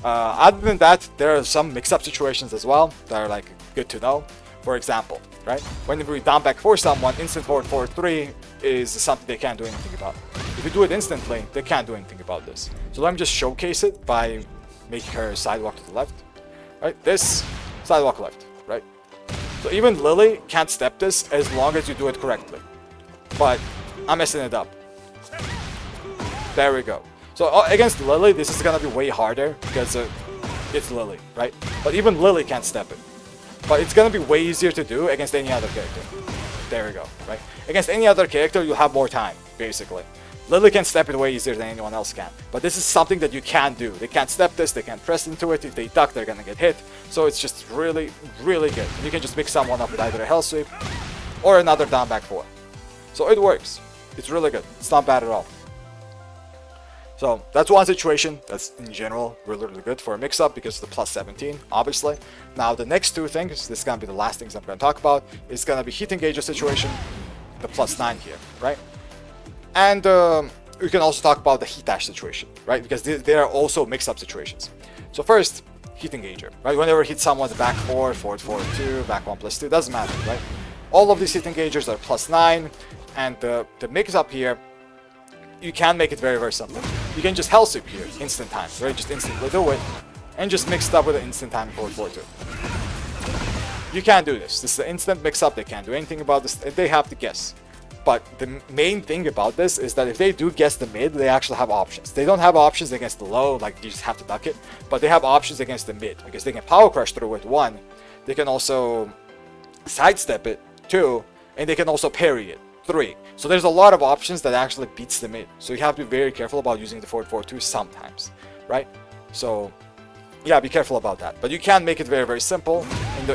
Other than that, there are some mix-up situations as well that are like good to know. For example, right? Whenever you down back for someone, instant forward 4-3 is something they can't do anything about. If you do it instantly, they can't do anything about this. So let me just showcase it by making her sidewalk to the left. Right? This, sidewalk left, right? So even Lily can't step this as long as you do it correctly. But I'm messing it up. There we go. So against Lily, this is gonna be way harder because it's Lily, right? But even Lily can't step it. But it's gonna be way easier to do against any other character. There we go, right? Against any other character, you'll have more time, basically. Lily can step it way easier than anyone else can. But this is something that you can do. They can't step this, they can't press into it. If they duck, they're gonna get hit. So it's just really, really good. You can just mix someone up with either a Hell Sweep or another down back 4. So it works. It's really good. It's not bad at all. So that's one situation that's in general really, really good for a mix-up because of the plus 17, obviously. Now the next two things, this is gonna be the last things I'm gonna talk about, is gonna be heat engager situation, the plus 9 here, right? And we can also talk about the heat dash situation, right? Because they are also mix-up situations. So first, heat engager, right? Whenever hit someone's back 4, forward 4, 2, back 1 plus 2, doesn't matter, right? All of these heat engagers are +9, and the mix-up here, you can make it very, very simple. You can just hell sweep here, instant time, right? Just instantly do it, and just mix it up with an instant time forward 4, 2. You can't do this. This is an instant mix-up. They can't do anything about this. They have to guess. But the main thing about this is that if they do guess the mid, they actually have options. They don't have options against the low, like you just have to duck it, but they have options against the mid, because they can power crush through it, 1. They can also sidestep it, 2, and they can also parry it, 3. So there's a lot of options that actually beats the mid. So you have to be very careful about using the forward 4-2 sometimes, right? So yeah, be careful about that. But you can make it very, very simple.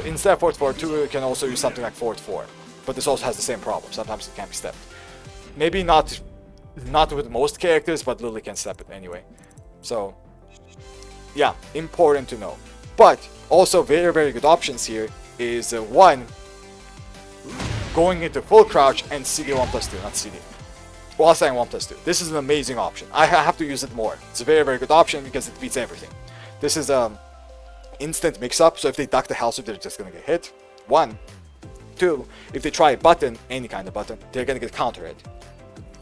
Instead of forward 4-2, you can also use something like forward 4. But this also has the same problem. Sometimes it can't be stepped. Maybe not with most characters, but Lily can step it anyway. So yeah, important to know. But also very, very good options here is 1, going into full crouch and CD 1 plus 2, not CD. While saying 1 plus 2. This is an amazing option. I have to use it more. It's a very, very good option because it beats everything. This is instant mix-up, so if they duck the hell sweep, they're just gonna get hit. 1. 2, if they try a button, any kind of button, they're gonna get counter hit.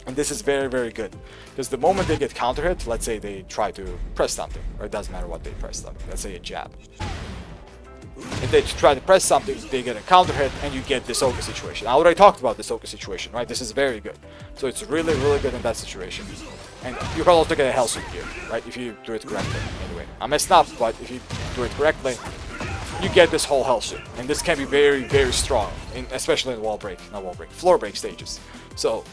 And this is very, very good, because the moment they get counter hit, let's say they try to press something, or it doesn't matter what they press something, let's say a jab. If they try to press something, they get a counter hit, and you get this Oka situation. I already talked about this Oka situation, right? This is very good. So it's really, really good in that situation. And you can also get a hell sweep here, right? If you do it correctly. Anyway, I messed up, but if you do it correctly, you get this whole hell sweep. And this can be very, very strong, especially in floor break stages. So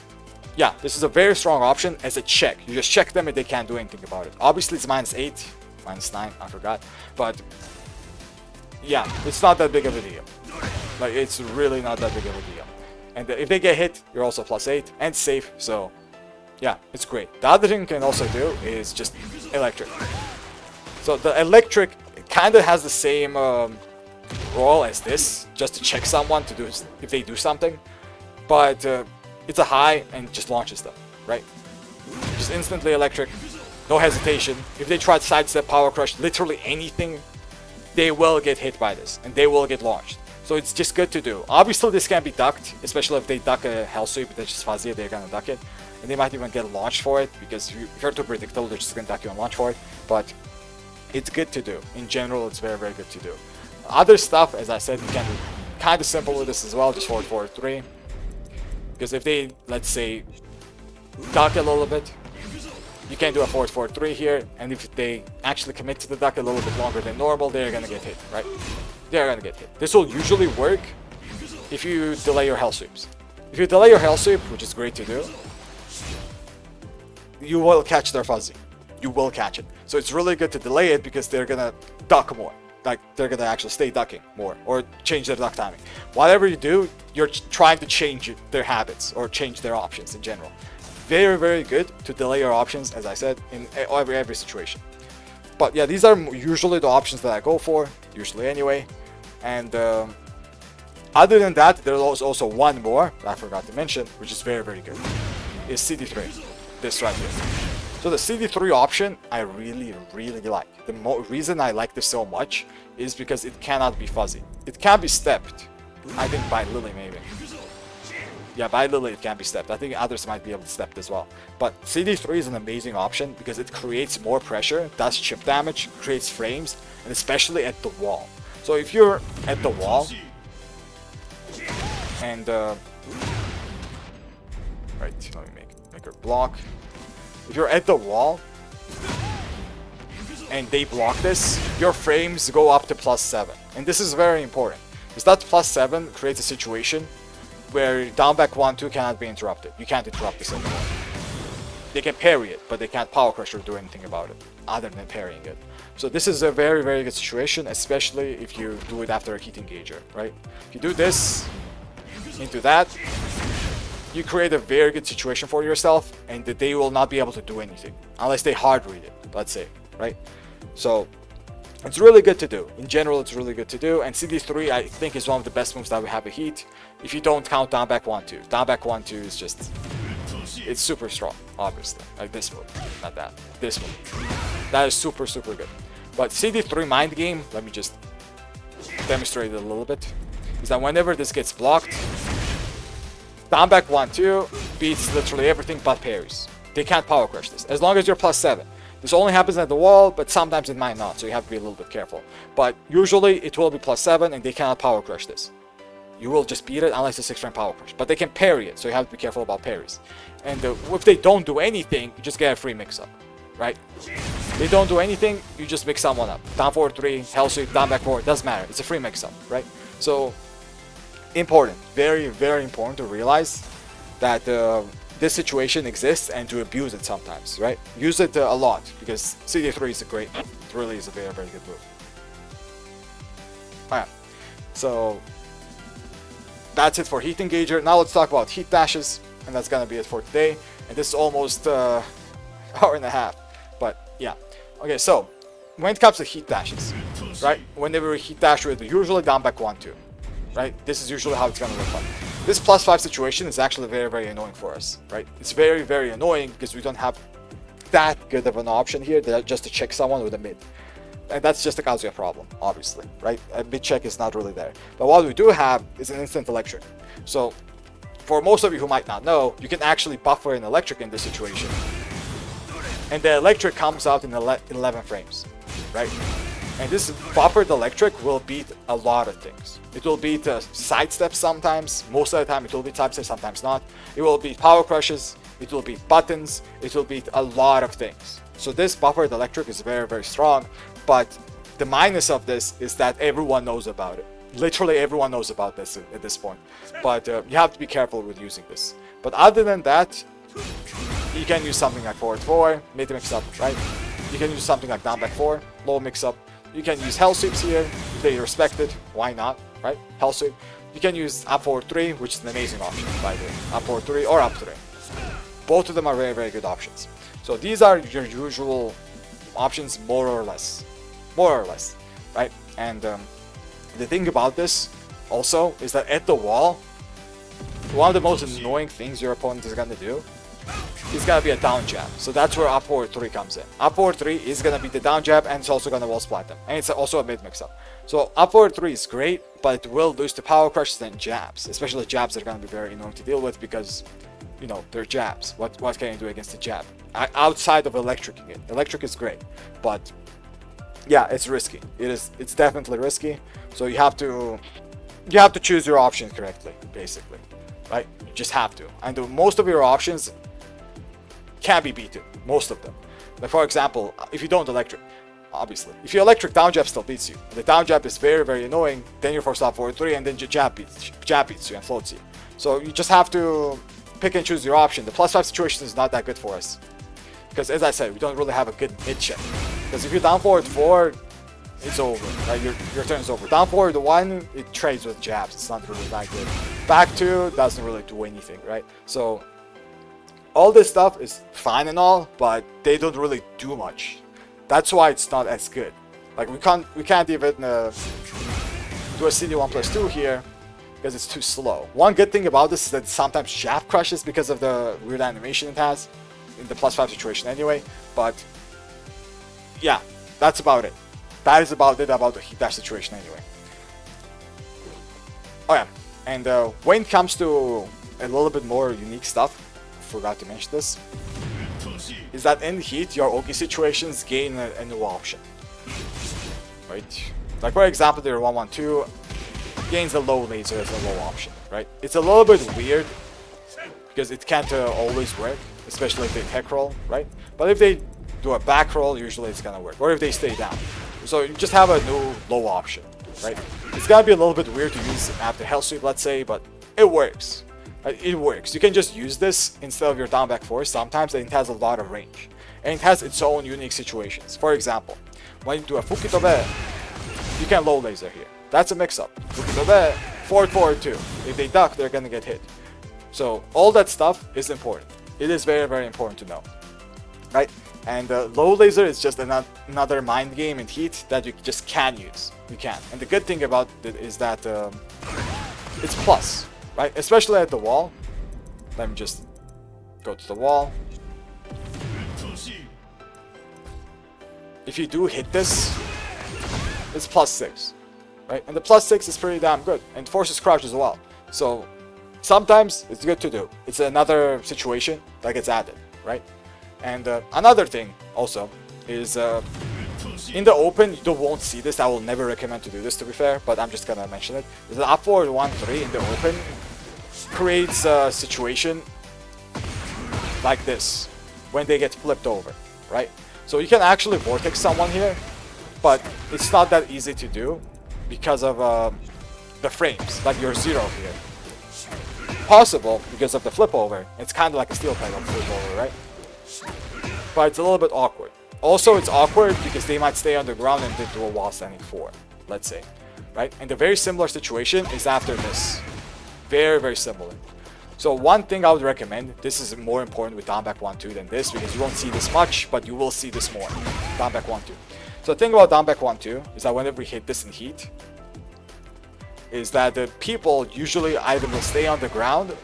yeah, this is a very strong option as a check. You just check them and they can't do anything about it. Obviously it's -8, -9, I forgot. But yeah, it's not that big of a deal. Like, it's really not that big of a deal. And if they get hit, you're also +8 and safe. So yeah, it's great. The other thing you can also do is just electric. So the electric kind of has the same role as this, just to check someone to do if they do something, but it's a high and just launches them, right? Just instantly electric, no hesitation. If they try to sidestep, power crush, literally anything, they will get hit by this and they will get launched. So it's just good to do. Obviously this can be ducked, especially if they duck a hell sweep that's just fuzzy, they're gonna duck it. And they might even get launched for it, because if you're too predictable, they're just gonna duck you and launch for it. But it's good to do. In general, it's very, very good to do. Other stuff, as I said, you can do kind of simple with this as well, just forward 4-3. Because if they, let's say, duck a little bit, you can do a forward 4-3 here, and if they actually commit to the duck a little bit longer than normal, they're gonna get hit, right? They're gonna get hit. This will usually work if you delay your hell sweeps. If you delay your hell sweep, which is great to do, you will catch their fuzzy. You will catch it. So it's really good to delay it, because they're gonna duck more. Like, they're gonna actually stay ducking more, or change their duck timing. Whatever you do, you're trying to change their habits, or change their options in general. Very, very good to delay your options, as I said, in every situation. But yeah, these are usually the options that I go for, usually anyway. And other than that, there's also one more that I forgot to mention, which is very, very good, is CD3. This right here. So the CD3 option, I really, really like. The reason I like this so much is because it cannot be fuzzy. It can be stepped. I think by Lily, maybe. Yeah, by Lily it can be stepped. I think others might be able to step as well. But CD3 is an amazing option because it creates more pressure, does chip damage, creates frames, and especially at the wall. So if you're at the wall, and right, let me make her block. If you're at the wall and they block this, your frames go up to +7. And this is very important, because that +7 creates a situation where down back 1-2 cannot be interrupted. You can't interrupt this anymore. They can parry it, but they can't power crush or do anything about it other than parrying it. So this is a very, very good situation, especially if you do it after a heat engager, right? If you do this into that, you create a very good situation for yourself, and that they will not be able to do anything unless they hard read it, let's say, right? So it's really good to do. In general, it's really good to do. And CD3, I think, is one of the best moves that we have a heat. If you don't count down back 1-2. Down back 1-2 is just it's super strong, obviously. Like this move, not that. This move. That is super, super good. But CD3 mind game, let me just demonstrate it a little bit, is that whenever this gets blocked, down back 1-2 beats literally everything but parries. They can't power crush this, as long as you're +7. This only happens at the wall, but sometimes it might not, so you have to be a little bit careful. But usually it will be +7 and they cannot power crush this. You will just beat it unless it's 6-rank power crush. But they can parry it, so you have to be careful about parries. And if they don't do anything, you just get a free mix-up, right? They don't do anything, you just mix someone up. Down forward 3, hell sweep, down back 4, doesn't matter. It's a free mix-up, right? So, important, very, very important to realize that this situation exists and to abuse it sometimes, right? Use it a lot, because CD3 is a great move. It really is a very, very good move. Alright, so that's it for Heat Engager. Now let's talk about Heat Dashes, and that's gonna be it for today. And this is almost hour and a half, but yeah. Okay, so when it comes to Heat Dashes, right? Whenever we Heat Dash with usually down back 1-2, right? This is usually how it's gonna look like. This +5 situation is actually very, very annoying for us, right? It's very, very annoying because we don't have that good of an option here just to check someone with a mid. And that's just a Kazuya problem, obviously, right? A mid check is not really there. But what we do have is an instant electric. So, for most of you who might not know, you can actually buffer an electric in this situation. And the electric comes out in 11 frames, right? And this buffered electric will beat a lot of things. It will beat sidesteps sometimes. Most of the time it will beat sidesteps, sometimes not. It will beat power crushes. It will beat buttons. It will beat a lot of things. So this buffered electric is very, very strong. But the minus of this is that everyone knows about it. Literally everyone knows about this at this point. But you have to be careful with using this. But other than that, you can use something like forward 4, mid mix up, right? You can use something like down back 4, low mix up. You can use hell sweeps here, if they respect it, why not, right? Hell sweep. You can use up forward 3, which is an amazing option, by the way. Up forward 3 or up 3. Both of them are very, very good options. So these are your usual options, more or less, right? And the thing about this also is that at the wall, one of the most annoying things your opponent is gonna do is gonna be a down jab. So that's where up forward 3 comes in. Up forward 3 is gonna be the down jab, and it's also gonna wall splat them. And it's also a mid mix up. So up forward 3 is great, but it will lose to power crushes and jabs. Especially jabs are gonna be very annoying to deal with because, you know, they're jabs. What can you do against a jab? Outside of electricing it. Electric is great, but yeah, it's risky. It's definitely risky. So you have to choose your options correctly, basically. Right? You just have to. And most of your options can be beaten, most of them. Like for example, if you don't electric, obviously. If you electric, down jab still beats you. The down jab is very, very annoying, then you're forced up forward 3, and then jab beats you and floats you. So you just have to pick and choose your option. The +5 situation is not that good for us. Because as I said, we don't really have a good mid check. Because if you're down forward 4, it's over, right? Your turn is over. Down forward 1, it trades with jabs. It's not really that good. Back 2 doesn't really do anything, right? So all this stuff is fine and all, but they don't really do much. That's why it's not as good. Like we can't even do a CD1+2 here because it's too slow. One good thing about this is that sometimes jab crushes because of the weird animation it has in the +5 situation anyway. But yeah, that's about it. That is about it about the Heat Dash situation anyway. Oh yeah, and when it comes to a little bit more unique stuff, forgot to mention this, is that in Heat, your Oki situations gain a new option. Right? Like for example, their 1-1-2 gains a low laser as a low option, right? It's a little bit weird because it can't always work, especially if they tech roll, right? But if they do a back roll, usually it's gonna work, or if they stay down. So you just have a new low option, right? It's gonna be a little bit weird to use after hell sweep, let's say, but it works. It works. You can just use this instead of your down back 4 sometimes, and it has a lot of range. And it has its own unique situations. For example, when you do a Fukitobe, you can low laser here. That's a mix-up. Fukitobe, forward 2. If they duck, they're gonna get hit. So all that stuff is important. It is very, very important to know. Right? And low laser is just another mind game in Heat that you just can use. You can. And the good thing about it is that it's plus. Right? Especially at the wall. Let me just go to the wall. If you do hit this, it's +6, right? And the +6 is pretty damn good, and forces crouch as well. So sometimes it's good to do. It's another situation that gets added, right? And another thing also is in the open, you won't see this. I will never recommend to do this, to be fair, but I'm just gonna mention it. The up forward 1-3 in the open creates a situation like this when they get flipped over, right? So you can actually vortex someone here, but it's not that easy to do because of the frames, like your 0 here. Possible because of the flip over. It's kind of like a steel plate on flip over, right? But it's a little bit awkward. Also, it's awkward because they might stay on the ground and then do a wall standing 4, let's say, right? And the very similar situation is after this. Very, very similar. So one thing I would recommend, this is more important with down back 1-2 than this because you won't see this much, but you will see this more. Down back 1-2. So the thing about down back 1-2 is that whenever we hit this in heat, is that the people usually either will stay on the ground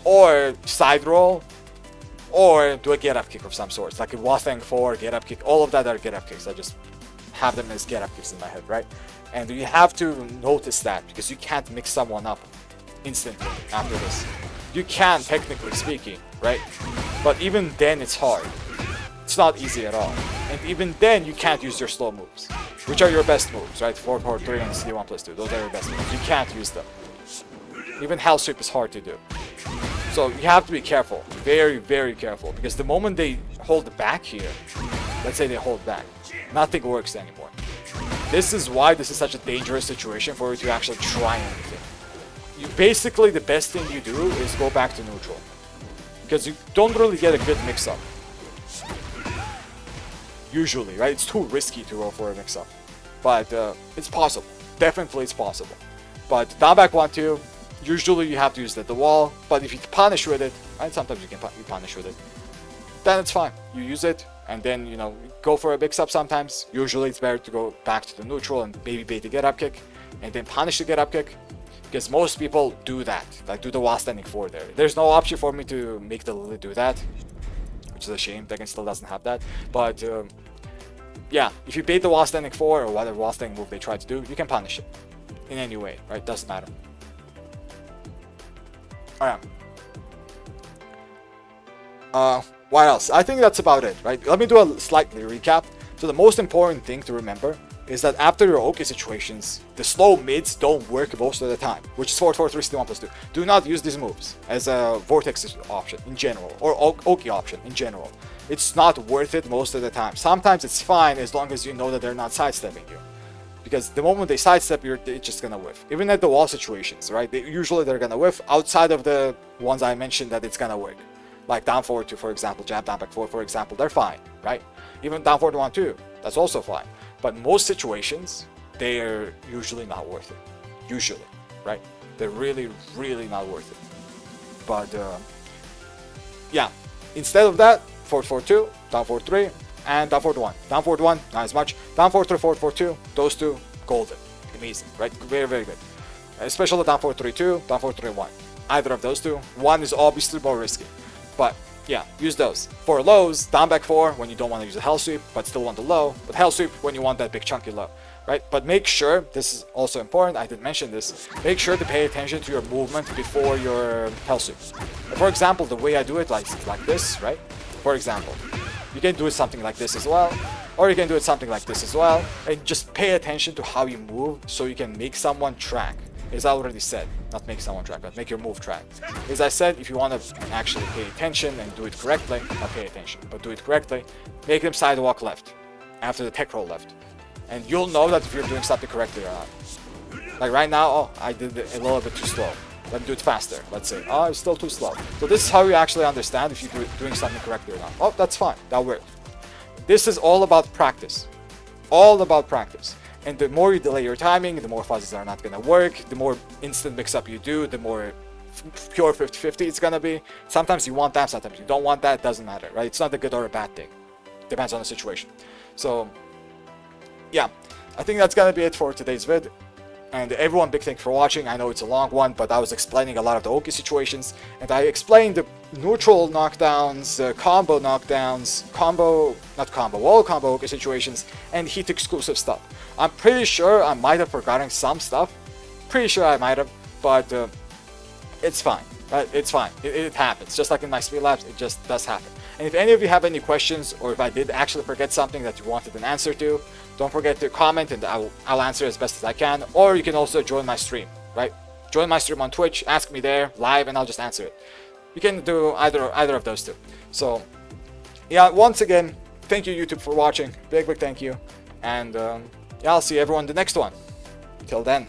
or side roll or do a get up kick of some sort, like a Wastang 4, get up kick. All of that are get up kicks. I just have them as get up kicks in my head, right? And you have to notice that because you can't mix someone up instantly after this. You can, technically speaking, right? But even then it's hard. It's not easy at all. And even then you can't use your slow moves, which are your best moves, right? 4-4-3 and CD1+2. Those are your best moves. You can't use them. Even Hell Sweep is hard to do. So you have to be careful. Very, very careful. Because the moment they hold back here, let's say they hold back, nothing works anymore. This is why this is such a dangerous situation for you to actually try anything. You basically, the best thing you do is go back to neutral. Because you don't really get a good mix-up. Usually, right? It's too risky to go for a mix-up. But it's possible. Definitely it's possible. But down back 1-2, usually you have to use the wall. But if you punish with it, right? Sometimes you can punish with it. Then it's fine. You use it, and then, you know, go for a mix-up sometimes. Usually it's better to go back to the neutral and maybe bait the get-up kick. And then punish the get-up kick. Because most people do that. Like, do the wall standing 4 there. There's no option for me to make the Lily do that. Which is a shame. Tekken still doesn't have that. But, yeah, if you bait the wall standing 4 or whatever wall standing move they try to do, you can punish it in any way, right? Doesn't matter. Alright. What else? I think that's about it, right? Let me do a slightly recap. So the most important thing to remember is that after your Oki situations, the slow mids don't work most of the time, which is 4-4-3 CD1+2. Do not use these moves as a Vortex option in general, or Oki option in general. It's not worth it most of the time. Sometimes it's fine as long as you know that they're not sidestepping you. Because the moment they sidestep you, it's just gonna whiff. Even at the wall situations, right? Usually they're gonna whiff outside of the ones I mentioned that it's gonna work. Like down forward 2, for example, jab down back 4, for example, they're fine, right? Even down forward 1-2, that's also fine. But most situations, they're usually not worth it. Usually, right? They're really, really not worth it. But, yeah. Instead of that, forward 4-2, down forward 3, and down forward 1. Down forward 1, not as much. Down forward 3, forward 4-2, those two, golden. Amazing, right? Very, very good. Especially down forward 3-2, down forward 3-1. Either of those two. One is obviously more risky. But, yeah, use those. For lows, down back 4 when you don't want to use a Hell Sweep, but still want the low. But Hell Sweep when you want that big chunky low, right? But make sure, this is also important, I did mention this, make sure to pay attention to your movement before your Hell Sweep. For example, the way I do it, like this, right? For example, you can do it something like this as well, or you can do it something like this as well, and just pay attention to how you move so you can make someone track. As I already said, not make someone track, but make your move track. As I said, if you want to actually pay attention and do it correctly, not pay attention, but do it correctly, make them sidewalk left, after the tech roll left. And you'll know that if you're doing something correctly or not. Like right now, oh, I did it a little bit too slow. Let me do it faster, let's say. Oh, it's still too slow. So this is how you actually understand if you're doing something correctly or not. Oh, that's fine, that worked. This is all about practice. All about practice. And the more you delay your timing, the more fuzzies are not going to work. The more instant mix-up you do, the more pure 50-50 it's going to be. Sometimes you want that, sometimes you don't want that. It doesn't matter, right? It's not a good or a bad thing. Depends on the situation. So, yeah. I think that's going to be it for today's vid. And everyone, big thanks for watching. I know it's a long one, but I was explaining a lot of the Oki situations, and I explained the neutral knockdowns, combo knockdowns, wall combo Oki situations, and heat exclusive stuff. I'm pretty sure I might have forgotten some stuff. Pretty sure I might have, but it's fine. Right? It's fine. It happens. Just like in my speed labs, it just does happen. And if any of you have any questions, or if I did actually forget something that you wanted an answer to, don't forget to comment, and I'll answer as best as I can. Or you can also join my stream, right? Join my stream on Twitch, ask me there live, and I'll just answer it. You can do either of those two. So yeah, once again, thank you YouTube for watching. Big thank you, and yeah, I'll see everyone in the next one. Till then.